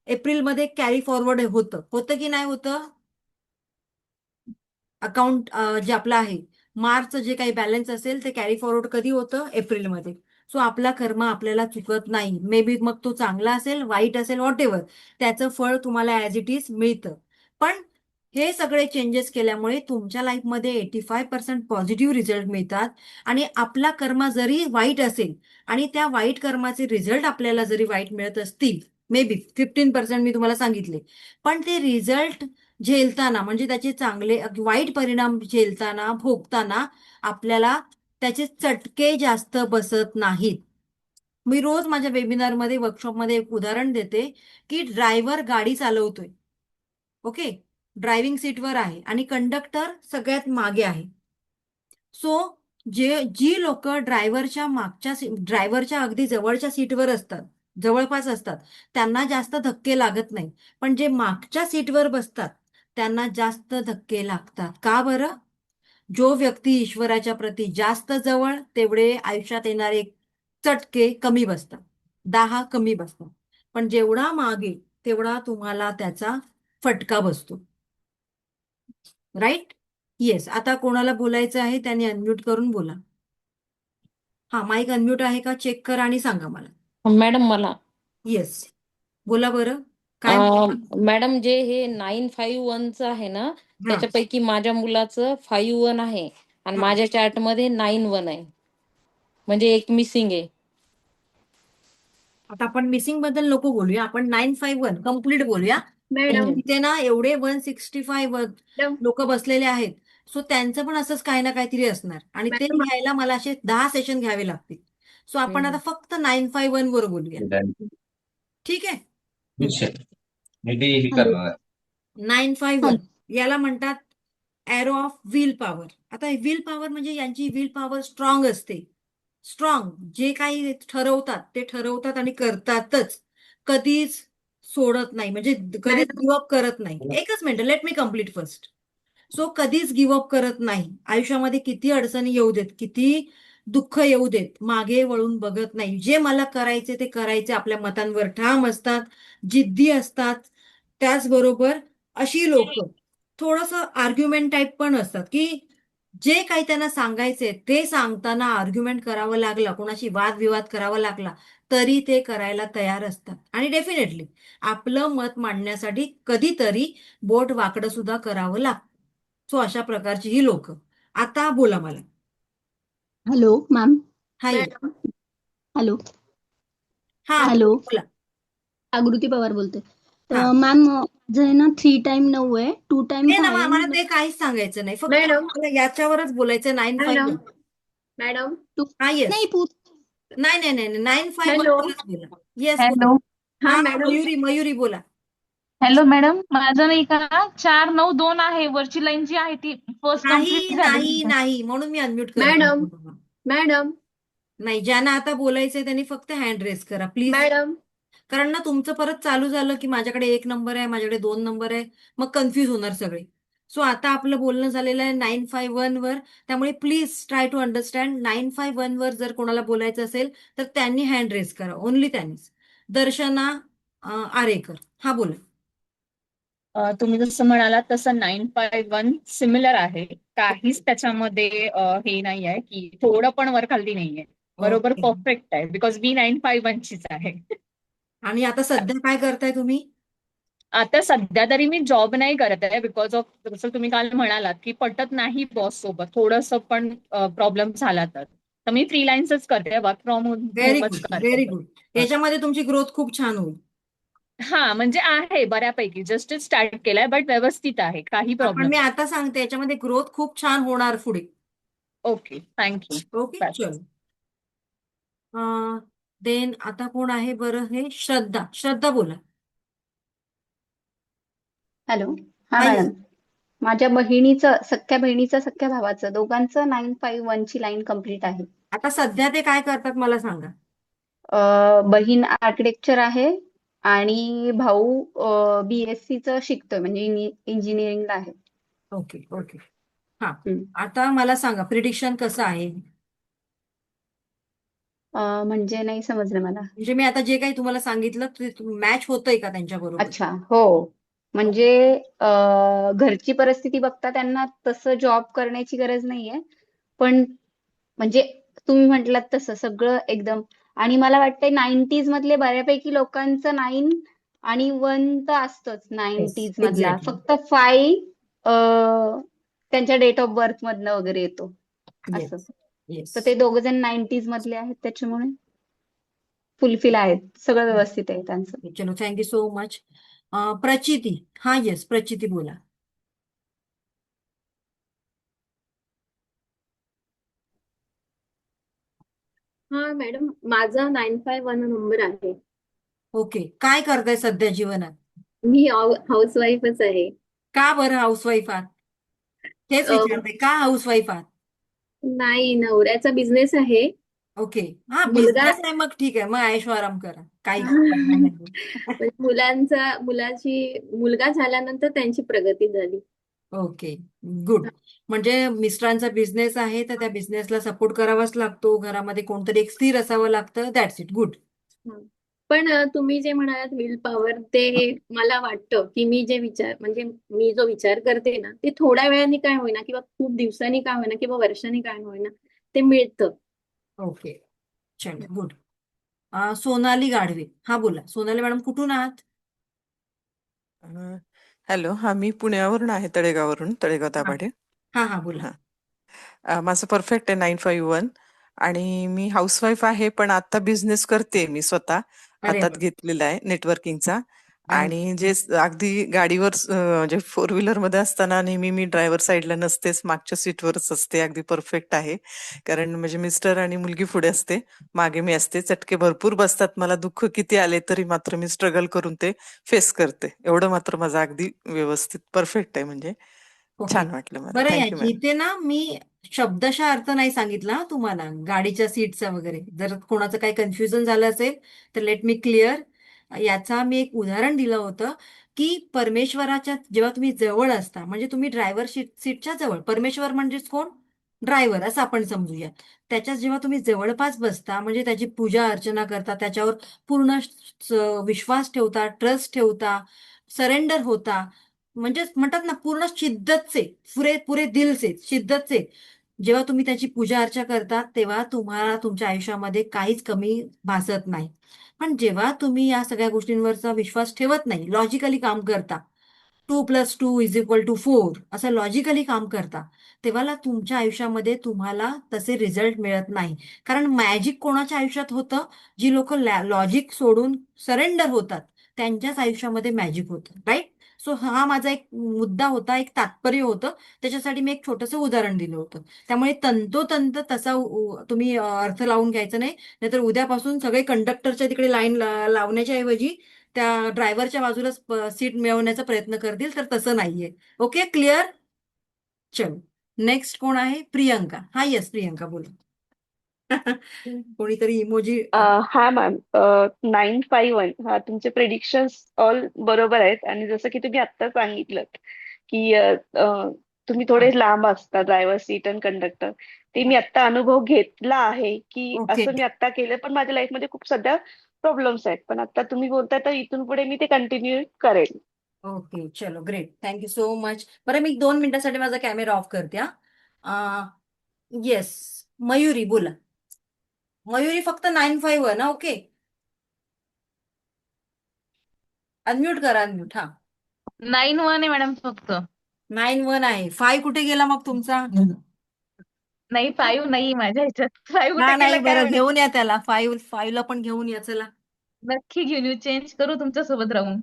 Speaker 1: एप्रिलमध्ये कॅरी फॉरवर्ड होतं की नाही होतं? अकाउंट जे आपलं आहे, मार्चचं जे काही बॅलन्स असेल ते कॅरी फॉरवर्ड कधी होतं? एप्रिलमध्ये. सो आपला कर्म आपल्याला चुकत नाही. मे बी मग तो चांगला असेल, वाईट असेल, व्हॉट एव्हर, त्याचं फळ तुम्हाला ऍज इट इज मिळतं. पण हे सगळे चेंजेस केल्यामुळे तुमच्या लाईफमध्ये 85% पॉझिटिव्ह रिझल्ट मिळतात. आणि आपला कर्म जरी वाईट असेल आणि त्या वाईट कर्माचे रिझल्ट आपल्याला जरी वाईट मिळत असतील, मे बी 15% मी तुम्हाला सांगितले, पण ते रिझल्ट झेलताना, म्हणजे त्याचे चांगले वाईट परिणाम झेलताना, भोगताना आपल्याला त्याचे चटके जास्त बसत नाहीत. मी रोज माझ्या वेबिनारमध्ये, वर्कशॉपमध्ये एक उदाहरण देते की ड्रायव्हर गाडी चालवतोय, ओके, ड्रायव्हिंग सीटवर आहे आणि कंडक्टर सगळ्यात मागे आहे. सो जी लोक ड्रायव्हरच्या अगदी जवळच्या सीटवर असतात, जवळपास असतात, त्यांना जास्त धक्के लागत नाही. पण जे मागच्या सीटवर बसतात त्यांना जास्त धक्के लागतात. का बरं? जो व्यक्ती ईश्वराच्या प्रती जास्त जवळ, तेवढे आयुष्यात येणारे चटके कमी बसतात, 10 कमी बसतात. पण जेवढा मागे तेवढा तुम्हाला त्याचा फटका बसतो. राईट? येस. आता कोणाला बोलायचं आहे त्यांनी अनम्यूट करून बोला. हा, माईक अनम्यूट आहे का चेक करा आणि सांगा मला.
Speaker 9: मॅडम मला
Speaker 1: येस, बोला बरं. काय?
Speaker 9: मॅडम, जे हे 951चं आहे ना,
Speaker 1: हा,
Speaker 9: त्याच्यापैकी माझ्या मुलाचं 51 आहे आणि
Speaker 1: हा.
Speaker 9: माझ्या चार्ट मध्ये 91 आहे, म्हणजे एक मिसिंग आहे.
Speaker 1: आता आपण मिसिंग बद्दल नको बोलूया, आपण 951 कम्प्लीट बोलूया.
Speaker 4: मॅडम
Speaker 1: तिथे ना एवढे 165 लोक बसलेले आहेत. सो त्यांचं पण असंच काही ना काहीतरी असणार आणि ते
Speaker 4: मॅडम
Speaker 1: घ्यायला मला असे 10 सेशन घ्यावे लागतील. सो आपण आता फक्त 951 वर बोलूया. ठीक आहे?
Speaker 4: हॅलो
Speaker 1: 951 याला म्हणतात एरो ऑफ विल पॉवर. आता विल पॉवर म्हणजे यांची विल पॉवर स्ट्रॉंग असते. स्ट्रॉंग, जे काही ठरवतात ते ठरवतात आणि करतातच, कधीच सोडत नाही, म्हणजे कधीच गिव्हअप करत नाही. एकच minute, let me complete first. So कधीच गिव्हअप करत नाही. आयुष्यामध्ये किती अडचणी येऊ देत, किती दुःख येऊ देत, मागे वळून बघत नाही. जे मला करायचे ते करायचे, आपल्या मतांवर ठाम असतात, जिद्दी असतात. त्याचबरोबर अशी लोक थोडस आर्ग्युमेंट टाईप पण असतात की जे काही त्यांना सांगायचे ते सांगताना आर्ग्युमेंट करावं लागलं, कोणाशी वादविवाद करावा लागला तरी ते करायला तयार असतात. आणि डेफिनेटली आपलं मत मांडण्यासाठी कधीतरी बोट वाकडं सुद्धा करावं लागतं. सो अशा प्रकारची ही लोक. आता बोला मला.
Speaker 7: Hello ma'am.
Speaker 1: Hi.
Speaker 4: Madam
Speaker 7: hello.
Speaker 1: हा,
Speaker 7: हॅलो.
Speaker 1: बोला.
Speaker 7: जागृती पवार बोलते.
Speaker 1: हा.
Speaker 7: मॅम, माझं आहे ना 3 टाइम 9 आहे, 2 टाइम्स
Speaker 1: ना,
Speaker 7: आहे.
Speaker 1: मला ते काहीच सांगायचं नाही, फक्त
Speaker 4: मॅडम
Speaker 1: मला याच्यावरच बोलायचं. 951.
Speaker 4: मॅडम
Speaker 1: हा, येस.
Speaker 7: नाही
Speaker 1: नाही नाही नाही 951
Speaker 4: हॅलो
Speaker 1: वरच बोला. Yes,
Speaker 5: hello.
Speaker 4: हा
Speaker 1: हा,
Speaker 4: मॅडम
Speaker 1: मयुरी बोला.
Speaker 5: हॅलो मॅडम, माझं नाही का 492 आहे, वरची लाईन जी आहे ती फर्स्ट
Speaker 1: नाही
Speaker 5: कम्प्लीट
Speaker 1: नाही
Speaker 5: झाली.
Speaker 1: नाही, म्हणून मी अनम्यूट करते.
Speaker 4: मॅडम मॅडम
Speaker 1: नाही, ज्यांना आता बोलायचंय त्यांनी फक्त हँड रेस करा प्लीज.
Speaker 4: मॅडम
Speaker 1: कारण ना तुमचं परत चालू झालं की माझ्याकडे 1 नंबर आहे, माझ्याकडे 2 नंबर आहे, मग कन्फ्यूज होणार सगळे. सो आता आपलं बोलणं झालेलं आहे 951 वर. त्यामुळे प्लीज ट्राय टू अंडरस्टँड. 951 वर जर कोणाला बोलायचं असेल तर त्यांनी हँड रेस करा, ओनली त्यांनीच. दर्शना आरेकर, हा बोला.
Speaker 10: तुम्ही जसं म्हणालात तसं 951 सिमिलर आहे. काहीच त्याच्यामध्ये हे नाही आहे की थोडं पण वर खाली नाहीये. बरोबर
Speaker 1: ओके.
Speaker 10: परफेक्ट आहे बिकॉज मी 951 चीच आहे.
Speaker 1: आणि आता सध्या काय करताय तुम्ही?
Speaker 10: आता सध्या तरी मी जॉब नाही करत आहे बिकॉज ऑफ जसं तुम्ही काल म्हणालात की पटत नाही बॉस सोबत थोडंसं पण प्रॉब्लेम झाला तर मी फ्रीलान्सच करते, वर्क फ्रॉम
Speaker 1: व्हेरी
Speaker 10: होमच
Speaker 1: गुड,
Speaker 10: करते.
Speaker 1: Very good. याच्यामध्ये तुमची ग्रोथ खूप छान होईल.
Speaker 10: हा म्हणजे आहे बऱ्यापैकी जस्ट स्टार्ट केलाय बट व्यवस्थित आहे, काही
Speaker 1: पण
Speaker 10: प्रॉब्लेम
Speaker 1: मी
Speaker 10: नाही.
Speaker 1: आता सांगते याच्यामध्ये ग्रोथ खूप छान होणार पुढे.
Speaker 10: Okay thank you.
Speaker 1: ओके, चल. देन आता कोण आहे बरं? हे श्रद्धा. श्रद्धा बोला.
Speaker 7: हॅलो. हा
Speaker 1: हा,
Speaker 7: मॅडम. माझ्या बहिणीचं, सख्ख्या बहिणीचं, सख्ख्या भावाचं, दोघांचं 951 ची लाईन कंप्लीट आहे.
Speaker 1: आता सध्या ते काय करतात मला सांगा.
Speaker 7: बहीण आर्किटेक्चर आहे आणि भाऊ BSc चं शिकतोय, म्हणजे इंजिनिअरिंगला आहे.
Speaker 1: Okay okay. हा,
Speaker 7: हम्म.
Speaker 1: आता मला सांगा प्रिडिक्शन कसं आहे.
Speaker 7: म्हणजे नाही समजलं मला.
Speaker 1: म्हणजे मी आता जे काही तुम्हाला सांगितलं ते मॅच होतंय का त्यांच्या बरोबर?
Speaker 7: अच्छा, हो. म्हणजे घरची परिस्थिती बघता त्यांना तसं जॉब करण्याची गरज नाहीये, पण म्हणजे तुम्ही म्हटलात तसं सगळं एकदम. आणि मला वाटतंय 90s मधले बऱ्यापैकी लोकांचं 9 आणि 1 तर असतंच
Speaker 1: येस,
Speaker 7: 90s मधला.
Speaker 1: एक्झॅक्टली.
Speaker 7: फक्त 5 त्यांच्या डेट ऑफ बर्थ मधनं वगैरे येतो असं.
Speaker 1: Yes yes.
Speaker 7: तर ते दोघ जण 90s मधले आहेत, त्याच्यामुळे फुलफिल आहेत, सगळं व्यवस्थित आहे त्यांचं.
Speaker 1: चलो, थँक्यू सो मच. प्रचिती. हा, येस, प्रचिती बोला.
Speaker 4: हा मॅडम, माझा 951 नंबर आहे.
Speaker 1: ओके, काय करताय सध्या जीवनात?
Speaker 4: मी हाऊसवाईफच आहे.
Speaker 1: का बरं हाऊसवाईफ आहात? तेच
Speaker 4: अं,
Speaker 1: विचारते, का हाऊसवाईफ आहात?
Speaker 4: नाही, नवऱ्याचा बिझनेस आहे.
Speaker 1: ओके. हा,
Speaker 4: मुलगा
Speaker 1: बिझनेस आहे, मग ठीक आहे, मग ऐशो आराम करा, काही करणार नाही.
Speaker 4: पण मुलगा झाल्यानंतर त्यांची प्रगती झाली.
Speaker 1: Okay, good. म्हणजे मिस्टरांचा बिझनेस आहे तर त्या बिझनेसला सपोर्ट करावाच लागतो. घरामध्ये कोणतरी एक स्थिर असावं लागतं. That's it. गुड.
Speaker 4: हं. पण तुम्ही जे म्हणालात विल पॉवर, ते मला वाटतं की मी जो विचार करते ना, ते थोड्या वेळाने काय होईना किंवा खूप दिवसांनी काय होईना किंवा वर्षांनी काय होईना, ते मिळतं.
Speaker 1: ओके, चलो, गुड. सोनाली गाढवे. हा, बोला. सोनाली मॅडम, कुठून आहात?
Speaker 11: हॅलो. हा, मी पुण्यावरून आहे, तळेगाव
Speaker 1: हा
Speaker 11: दाभाडे.
Speaker 1: हा हा, बोला.
Speaker 11: माझं परफेक्ट आहे 951 आणि मी हाऊसवाईफ आहे, पण आता बिझनेस करते मी स्वतः.
Speaker 1: अरे
Speaker 11: हातात
Speaker 1: वा,
Speaker 11: घेतलेला आहे नेटवर्किंगचा.
Speaker 1: अरे
Speaker 11: आणि अगदी गाडीवर म्हणजे फोर व्हीलर मध्ये असताना नेहमी मी ड्रायव्हर साईडला नसतेच, मागच्या सीटवरच असते. अगदी परफेक्ट आहे, कारण म्हणजे मिस्टर आणि मुलगी पुढे असते, मागे मी असते. चटके भरपूर बसतात मला, दुःख किती आले तरी मात्र मी स्ट्रगल करून ते फेस करते. एवढं मात्र माझं अगदी व्यवस्थित परफेक्ट आहे. म्हणजे
Speaker 1: ओके.
Speaker 11: छान वाटलं मला.
Speaker 1: बरं,
Speaker 11: थँक्यू
Speaker 1: याची
Speaker 11: मॅडम.
Speaker 1: इथे ना मी शब्दशः अर्थ नाही सांगितला हा तुम्हाला, गाडीच्या सीटचा वगैरे. जर कोणाचं काही कन्फ्युजन झालं असेल तर लेट मी क्लिअर. याचा मी एक उदाहरण दिलं होतं की परमेश्वराच्या जेव्हा तुम्ही जवळ असता, म्हणजे तुम्ही ड्रायव्हर सीटच्या जवळ, परमेश्वर म्हणजेच कोण? ड्रायव्हर, असं आपण समजूया. त्याच्या जेव्हा तुम्ही जवळपास बसता, म्हणजे त्याची पूजा अर्चना करता, त्याच्यावर पूर्ण विश्वास ठेवता, ट्रस्ट ठेवता, सरेंडर होता, म्हणजे म्हणतात ना पूर्ण शिद्दत से, पुरे पुरे दिल से, शिद्दत से जेव्हा तुम्ही त्याची पूजा अर्चा करता, तेव्हा तुम्हाला तुमच्या आयुष्यामध्ये काहीच कमी भासत नाही. पण जेव्हा तुम्ही या सगळ्या गोष्टींवरचा विश्वास ठेवत नाही, लॉजिकली काम करता, 2+2=4 असं लॉजिकली काम करता, तेव्हा तुमच्या आयुष्यामध्ये तुम्हाला तसे रिझल्ट मिळत नाही. कारण मॅजिक कोणाच्या आयुष्यात होतं? जी लोक लॉजिक सोडून सरेंडर होतात, त्यांच्याच आयुष्यामध्ये मॅजिक होतं, राईट? सो हा माझा एक मुद्दा होता, एक तात्पर्य होतं, त्याच्यासाठी मी एक छोटंसं उदाहरण दिलं होतं. त्यामुळे तंतोतंत तसा तुम्ही अर्थ लावून घ्यायचं नाही, नाहीतर उद्यापासून सगळे कंडक्टरच्या तिकडे लाईन लावण्याच्या ऐवजी त्या ड्रायव्हरच्या बाजूलाच सीट मिळवण्याचा प्रयत्न करतील, तर तसं नाहीये. Okay, clear? चलो, नेक्स्ट कोण आहे? प्रियंका. हा, येस, प्रियंका बोला. कोणीतरी इमोजी
Speaker 6: हा मॅम 951 हा तुमचे प्रेडिक्शन्स ऑल बरोबर आहेत आणि जसं की तुम्ही आत्ता सांगितलं की तुम्ही थोडे लांब असता ड्रायव्हर सीट आणि कंडक्टर ते मी आत्ता अनुभव घेतला आहे की
Speaker 1: ओके
Speaker 6: असं मी आत्ता केलं पण माझ्या लाईफमध्ये खूप सध्या प्रॉब्लेम्स आहेत पण आता तुम्ही बोलताय तर इथून पुढे मी ते कंटिन्यू करेन.
Speaker 1: ओके चलो ग्रेट थँक्यू सो मच. बरं मी 2 मिनिटासाठी माझा कॅमेरा ऑफ करते हा. येस मयुरी बोला. मयुरी फक्त 951 ना. ओके अनम्यूट करा अनम्यूट. हा
Speaker 5: 9-1 आहे मॅडम फक्त.
Speaker 1: 9-1 आहे. 5 कुठे गेला मग तुमचा?
Speaker 5: नाही 5 नाही माझ्या ह्याच्यात. 5 कुठे
Speaker 1: नाही
Speaker 5: गेलं काय
Speaker 1: बरं
Speaker 5: माहिती.
Speaker 1: घेऊन या त्याला. 5ला पण घेऊन या चला.
Speaker 5: नक्की घेऊन येऊ चेंज करू तुमच्या सोबत राहून.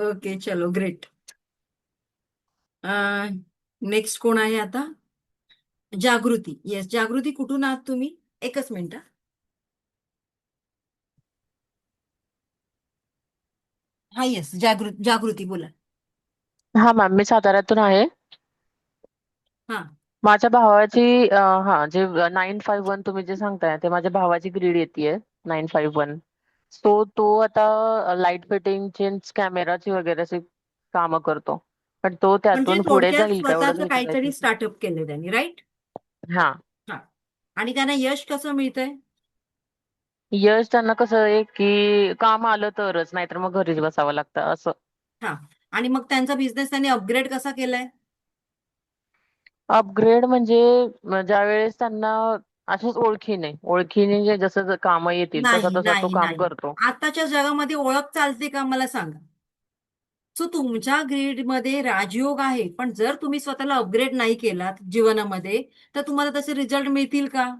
Speaker 1: ओके चलो ग्रेट. नेक्स्ट कोण आहे आता? जागृती. येस जागृती कुठून आहात तुम्ही? एकच मिनिट. हा येस जागृती बोला.
Speaker 12: हा मॅम मी साताऱ्यातून आहे.
Speaker 1: हा
Speaker 12: माझ्या भावाची हा जे 951 तुम्ही जे सांगताय ते माझ्या भावाची ग्रीड येते 951. सो तो आता लाईट फिटिंगची कॅमेराची वगैरे अशी कामं करतो. पण तो
Speaker 1: म्हणजे
Speaker 12: त्यातून पुढे
Speaker 1: थोडक्यात
Speaker 12: जाईल का एवढंच
Speaker 1: स्वतःच काहीतरी
Speaker 12: विचारायचं.
Speaker 1: स्टार्टअप केलं त्यांनी राईट.
Speaker 12: हा
Speaker 1: हा आणि त्यांना यश कसं मिळतंय?
Speaker 12: यश त्यांना कसं आहे की काम आलं तरच नाहीतर मग घरीच बसावं लागतं असं.
Speaker 1: हा आणि मग त्यांचा बिझनेस त्यांनी अपग्रेड कसा केलाय?
Speaker 12: अपग्रेड म्हणजे ज्या वेळेस त्यांना अशाच ओळखीने जे जसं कामं येतील तसं
Speaker 1: नाही
Speaker 12: तसं तो
Speaker 1: नाही
Speaker 12: काम
Speaker 1: नाही
Speaker 12: करतो.
Speaker 1: आताच्या जगामध्ये ओळख चालते का मला सांगा. सो तुमच्या ग्रीडमध्ये राजयोग आहे पण जर तुम्ही स्वतःला अपग्रेड नाही केलात जीवनामध्ये तर तुम्हाला तसे रिझल्ट मिळतील का?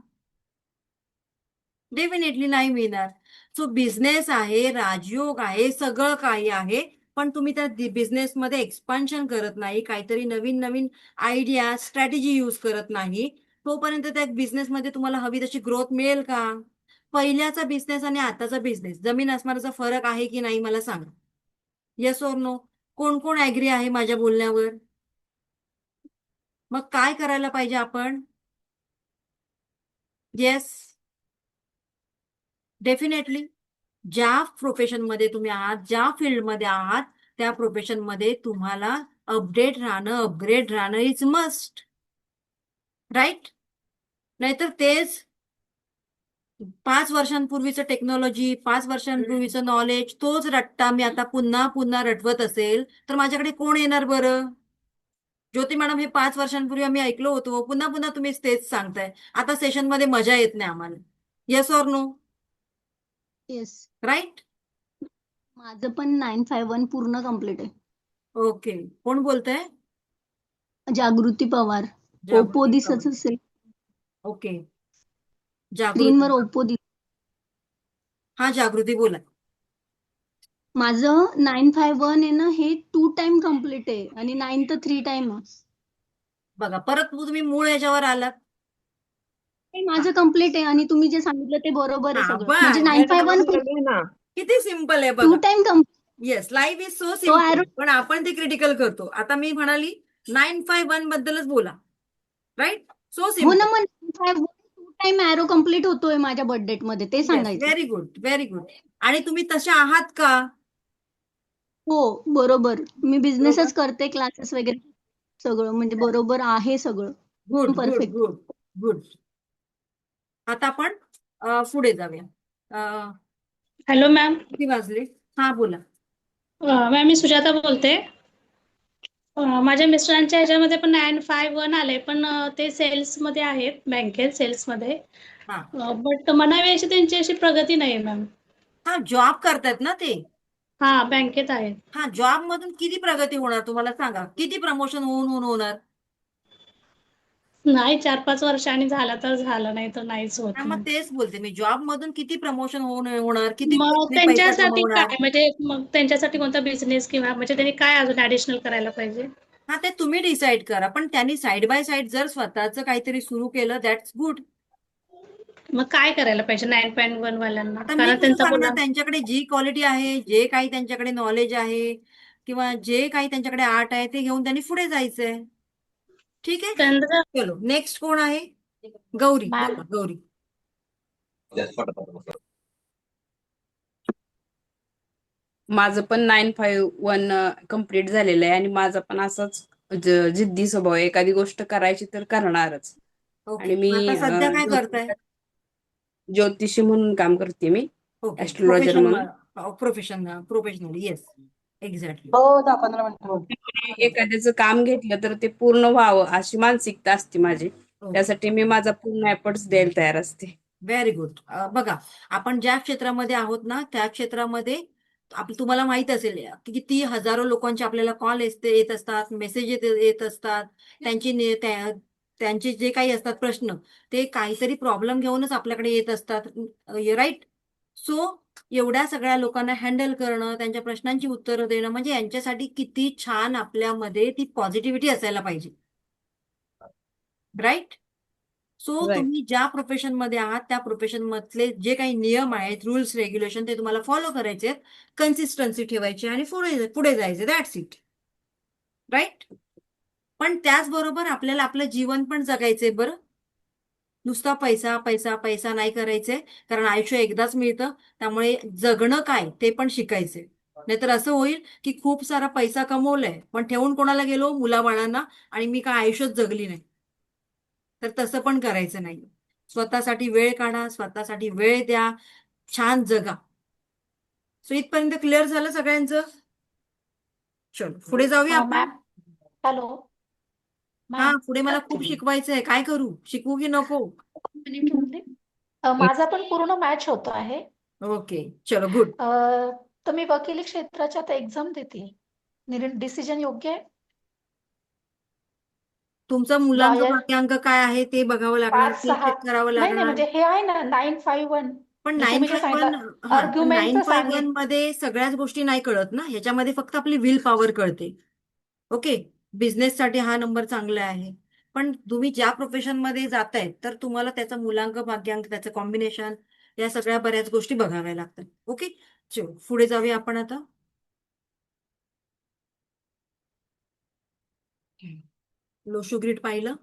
Speaker 1: डेफिनेटली नाही मिळणार. सो बिझनेस आहे राजयोग आहे सगळं काही आहे पण तुम्ही त्या बिझनेसमध्ये एक्सपान्शन करत नाही काहीतरी नवीन नवीन आयडिया स्ट्रॅटेजी यूज करत नाही तोपर्यंत त्या बिझनेसमध्ये तुम्हाला हवी तशी ग्रोथ मिळेल का? पहिल्याचा बिझनेस आणि आताचा बिझनेस जमीन आसमानाचा फरक आहे की नाही मला सांगा. Yes or no. कोण कोण ऍग्री आहे माझ्या बोलण्यावर? मग काय करायला पाहिजे आपण? Yes definitely. ज्या प्रोफेशनमध्ये तुम्ही आहात ज्या फील्डमध्ये आहात त्या प्रोफेशनमध्ये तुम्हाला अपडेट राहणं अपग्रेड राहणं इज मस्ट राईट. नाहीतर तेच 5 वर्षांपूर्वीचं टेक्नॉलॉजी 5 वर्षांपूर्वीचं नॉलेज तोच रट्टा मी आता पुन्हा पुन्हा रटवत असेल तर माझ्याकडे कोण येणार बरं? ज्योती मॅडम हे 5 वर्षांपूर्वी आम्ही ऐकलो होतो पुन्हा पुन्हा तुम्ही तेच सांगताय. आता सेशनमध्ये मजा येत नाही आम्हाला. Yes or no
Speaker 13: yes
Speaker 1: right.
Speaker 13: माझं पण 951 पूर्ण कम्प्लीट आहे.
Speaker 1: ओके कोण बोलतंय?
Speaker 13: जागृती पवार. ओप्पो
Speaker 1: जागृती
Speaker 13: दिसत
Speaker 1: पवार.
Speaker 13: असेल
Speaker 1: ओके
Speaker 13: स्क्रीनवर
Speaker 1: जागृती.
Speaker 13: ओप्पो दिस.
Speaker 1: हा जागृती बोला.
Speaker 13: माझं 951 आहे ना हे 2 टाइम कम्प्लीट आहे आणि 9 तर 3 टाइम आहे.
Speaker 1: बघा परत तुम्ही मूळ याच्यावर आलात.
Speaker 13: हे माझं कम्प्लीट आहे आणि तुम्ही जे सांगितलं ते बरोबर आहे
Speaker 1: हा
Speaker 13: सगळं. म्हणजे 951
Speaker 1: ना किती सिम्पल आहे
Speaker 13: 2
Speaker 1: बघा.
Speaker 13: Time complete.
Speaker 1: Yes life is so
Speaker 13: तो
Speaker 1: सिम्पल
Speaker 13: arrow
Speaker 1: पण आपण ते क्रिटिकल करतो. आता मी म्हणाली 951 बद्दलच बोला राईट. सो
Speaker 13: हो
Speaker 1: सिम्पल.
Speaker 13: ना मग 951 2 टाइम एरो कम्प्लीट होतोय माझ्या बर्थडेट मध्ये ते
Speaker 1: येस
Speaker 13: सांगायचं.
Speaker 1: Very good very good. आणि तुम्ही तसे आहात का?
Speaker 13: हो बरोबर. मी
Speaker 1: बरोबर.
Speaker 13: बिझनेसच करते क्लासेस वगैरे सगळं म्हणजे बरोबर आहे सगळं.
Speaker 1: Good good
Speaker 13: perfect.
Speaker 1: Good good. आता आपण पुढे जाऊया.
Speaker 14: Hello ma'am.
Speaker 1: किती वाजले? हा बोला.
Speaker 14: मॅम मी सुजाता बोलते. माझ्या मिस्टरांच्या ह्याच्यामध्ये पण 951 आले पण ते सेल्समध्ये आहेत बँकेत सेल्समध्ये.
Speaker 1: हा
Speaker 14: बट म्हणावी अशी त्यांची अशी प्रगती नाही मॅम.
Speaker 1: हा जॉब करतायत ना ते.
Speaker 14: हा बँकेत आहेत.
Speaker 1: हा जॉब मधून किती प्रगती होणार तुम्हाला सांगा. किती प्रमोशन होऊन होऊन होणार?
Speaker 14: नाही 4-5 वर्षांनी झालं तर झालं नाही तर नाहीच होत
Speaker 1: हा मग
Speaker 14: मॅम.
Speaker 1: तेच बोलते मी जॉब मधून किती प्रमोशन होऊन होणार किती
Speaker 14: मग
Speaker 1: पैसा
Speaker 14: त्यांच्यासाठी
Speaker 1: कमवणार?
Speaker 14: काय म्हणजे मग त्यांच्यासाठी कोणता बिझनेस किंवा म्हणजे त्यांनी काय अजून ऍडिशनल करायला पाहिजे?
Speaker 1: हा ते तुम्ही डिसाईड करा पण त्यांनी साईड बाय साईड जर स्वतःचं काहीतरी सुरू केलं दॅट्स गुड.
Speaker 14: मग काय करायला पाहिजे 951 वाल्यांना
Speaker 1: आता मी
Speaker 14: कारण
Speaker 1: कसं
Speaker 14: त्यांचा
Speaker 1: सांगणार
Speaker 14: पुन्हा
Speaker 1: त्यांच्याकडे जी क्वालिटी आहे जे काही त्यांच्याकडे नॉलेज आहे किंवा जे काही त्यांच्याकडे आर्ट आहे ते घेऊन त्यांनी पुढे जायचंय. ठीक आहे
Speaker 14: त्यांचा
Speaker 1: चलो नेक्स्ट कोण आहे? गौरी
Speaker 2: मॅम
Speaker 1: बोला, गौरी.
Speaker 15: माझं पण 951 कम्प्लीट झालेलं आहे आणि माझा पण असाच जिद्दी स्वभाव आहे. एखादी गोष्ट करायची तर करणारच.
Speaker 1: ओके,
Speaker 15: आणि मी
Speaker 1: आता सध्या काय करताय?
Speaker 15: ज्योतिषी म्हणून काम करते मी,
Speaker 1: ओके,
Speaker 15: ऍस्ट्रोलॉजर म्हणून.
Speaker 1: Professional, yes, exactly.
Speaker 15: एखाद्याचं काम घेतलं तर ते पूर्ण व्हावं अशी मानसिकता असते माझी. त्यासाठी मी माझा पूर्ण एफर्ट्स द्यायला तयार असते.
Speaker 1: Very good. बघा, आपण ज्या क्षेत्रामध्ये आहोत ना त्या क्षेत्रामध्ये तुम्हाला माहित असेल की किती हजारो लोकांचे आपल्याला कॉल येत असतात, मेसेज येत असतात. त्यांचे जे काही असतात प्रश्न, ते काहीतरी प्रॉब्लेम घेऊनच आपल्याकडे येत असतात, राईट? सो एवढ्या सगळ्या लोकांना हँडल करणं, त्यांच्या प्रश्नांची उत्तरं देणं, म्हणजे यांच्यासाठी किती छान आपल्यामध्ये ती पॉझिटिव्हिटी असायला पाहिजे, राईट? So
Speaker 15: Right.
Speaker 1: तुम्ही ज्या प्रोफेशन मध्ये आहात त्या प्रोफेशन मधले जे काही नियम आहेत, रूल्स रेग्युलेशन, ते तुम्हाला फॉलो करायचे आहेत, कन्सिस्टन्सी ठेवायची आणि पुढे जायचे, दॅट्स इट, राईट? पण त्याचबरोबर आपल्याला आपलं जीवन पण जगायचंय बरं. नुसता पैसा पैसा पैसा नाही करायचंय, कारण आयुष्य एकदाच मिळतं. त्यामुळे जगणं काय ते पण शिकायचंय. नाहीतर असं होईल की खूप सारा पैसा कमवलाय पण ठेवून कोणाला गेलो? मुलाबाळांना, आणि मी काय आयुष्यच जगली नाही. तर तसं पण करायचं नाही. स्वतःसाठी वेळ काढा, स्वतःसाठी वेळ द्या, छान जगा. सो इथपर्यंत क्लिअर झालं सगळ्यांचं? चलो पुढे जाऊया आपण.
Speaker 2: मॅम, हॅलो
Speaker 1: हा,
Speaker 2: मॅम.
Speaker 1: पुढे मला खूप शिकवायचंय. काय करू? शिकवू की नको?
Speaker 2: माझा पण पूर्ण मॅच होतो आहे.
Speaker 1: ओके, चलो गुड.
Speaker 2: तर मी वकिली क्षेत्राच्या आता एक्झाम देते. डिसिजन योग्य आहे?
Speaker 1: तुमचा मुलांक
Speaker 2: लॉयर
Speaker 1: भाग्यांक काय आहे ते बघावं लागणार,
Speaker 2: 5
Speaker 1: ते
Speaker 2: 6.
Speaker 1: चेक करावं
Speaker 2: नाही नाही,
Speaker 1: लागणार.
Speaker 2: म्हणजे हे आहे ना 951.
Speaker 1: पण
Speaker 2: जसं मी जे
Speaker 1: 951,
Speaker 2: सांगितलं
Speaker 1: हा, पण
Speaker 2: आर्ग्युमेंटचं
Speaker 1: 951 मध्ये सगळ्याच गोष्टी नाही कळत ना. ह्याच्यामध्ये फक्त आपली विल पॉवर कळते. ओके, बिझनेससाठी हा नंबर चांगला आहे. पण तुम्ही ज्या प्रोफेशन मध्ये जाताय तर तुम्हाला त्याचा मुलांक भाग्यांक, त्याचं कॉम्बिनेशन, या सगळ्या बऱ्याच गोष्टी बघाव्या लागतात. ओके, चलो पुढे जाऊया आपण आता. लोशो ग्रिड पाहिलं.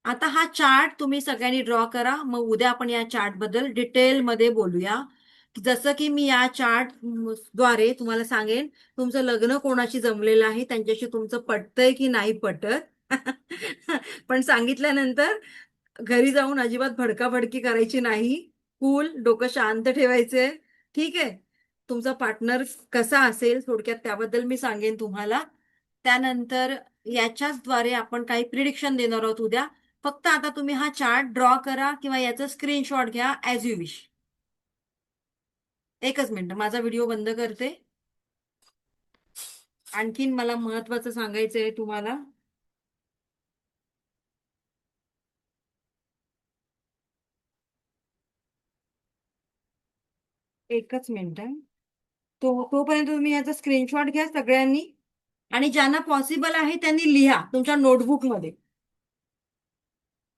Speaker 1: आता हा चार्ट तुम्ही सगळ्यांनी ड्रॉ करा. मग उद्या आपण या चार्ट बद्दल डिटेलमध्ये बोलूया. जसं की मी या चार्ट द्वारे तुम्हाला सांगेन तुमचं लग्न कोणाशी जमलेलं आहे, त्यांच्याशी तुमचं पटतंय की नाही पटत. पण सांगितल्यानंतर घरी जाऊन अजिबात भडकाभडकी करायची नाही. कूल, डोकं शांत ठेवायचंय. ठीक आहे? तुमचा पार्टनर कसा असेल थोडक्यात त्याबद्दल मी सांगेन तुम्हाला. त्यानंतर याच्याचद्वारे आपण काही प्रिडिक्शन देणार आहोत उद्या. फक्त आता तुम्ही हा चार्ट ड्रॉ करा किंवा याचं स्क्रीनशॉट घ्या, ऍज यू विश. एकच मिनिट, माझा व्हिडिओ बंद करते. आणखीन मला महत्वाचं सांगायचंय तुम्हाला. एकच मिनिट. तोपर्यंत तुम्ही याचा स्क्रीनशॉट घ्या सगळ्यांनी, आणि ज्यांना पॉसिबल आहे त्यांनी लिहा तुमच्या नोटबुक मध्ये,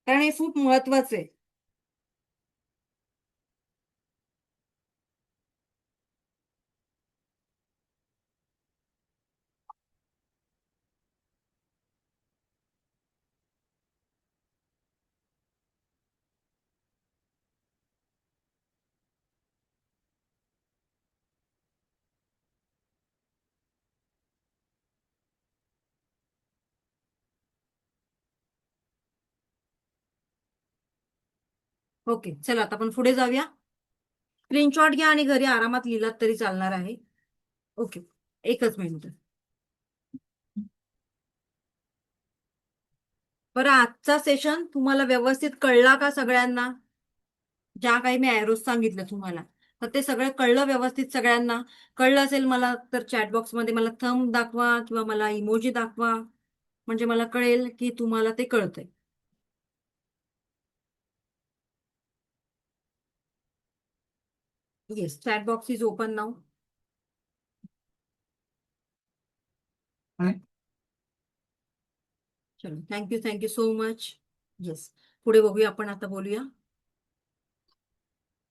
Speaker 1: कारण हे खूप महत्वाचं आहे. ओके, चला आता आपण पुढे जाऊया. स्क्रीनशॉट घ्या आणि घरी आरामात लिहिलात तरी चालणार आहे. ओके, एकच मिनिट. बरं, आजचा सेशन तुम्हाला व्यवस्थित कळला का सगळ्यांना? ज्या काही मी एरोज सांगितलं तुम्हाला, तर ते सगळं कळलं व्यवस्थित सगळ्यांना? कळलं असेल मला तर चॅट मध्ये मला थंब दाखवा किंवा मला इमोजी दाखवा, म्हणजे मला कळेल की तुम्हाला ते कळतंय. Yes, chat box is open now. चलो, थँक्यू सो मच. येस, पुढे बघूया आपण, आता बोलूया.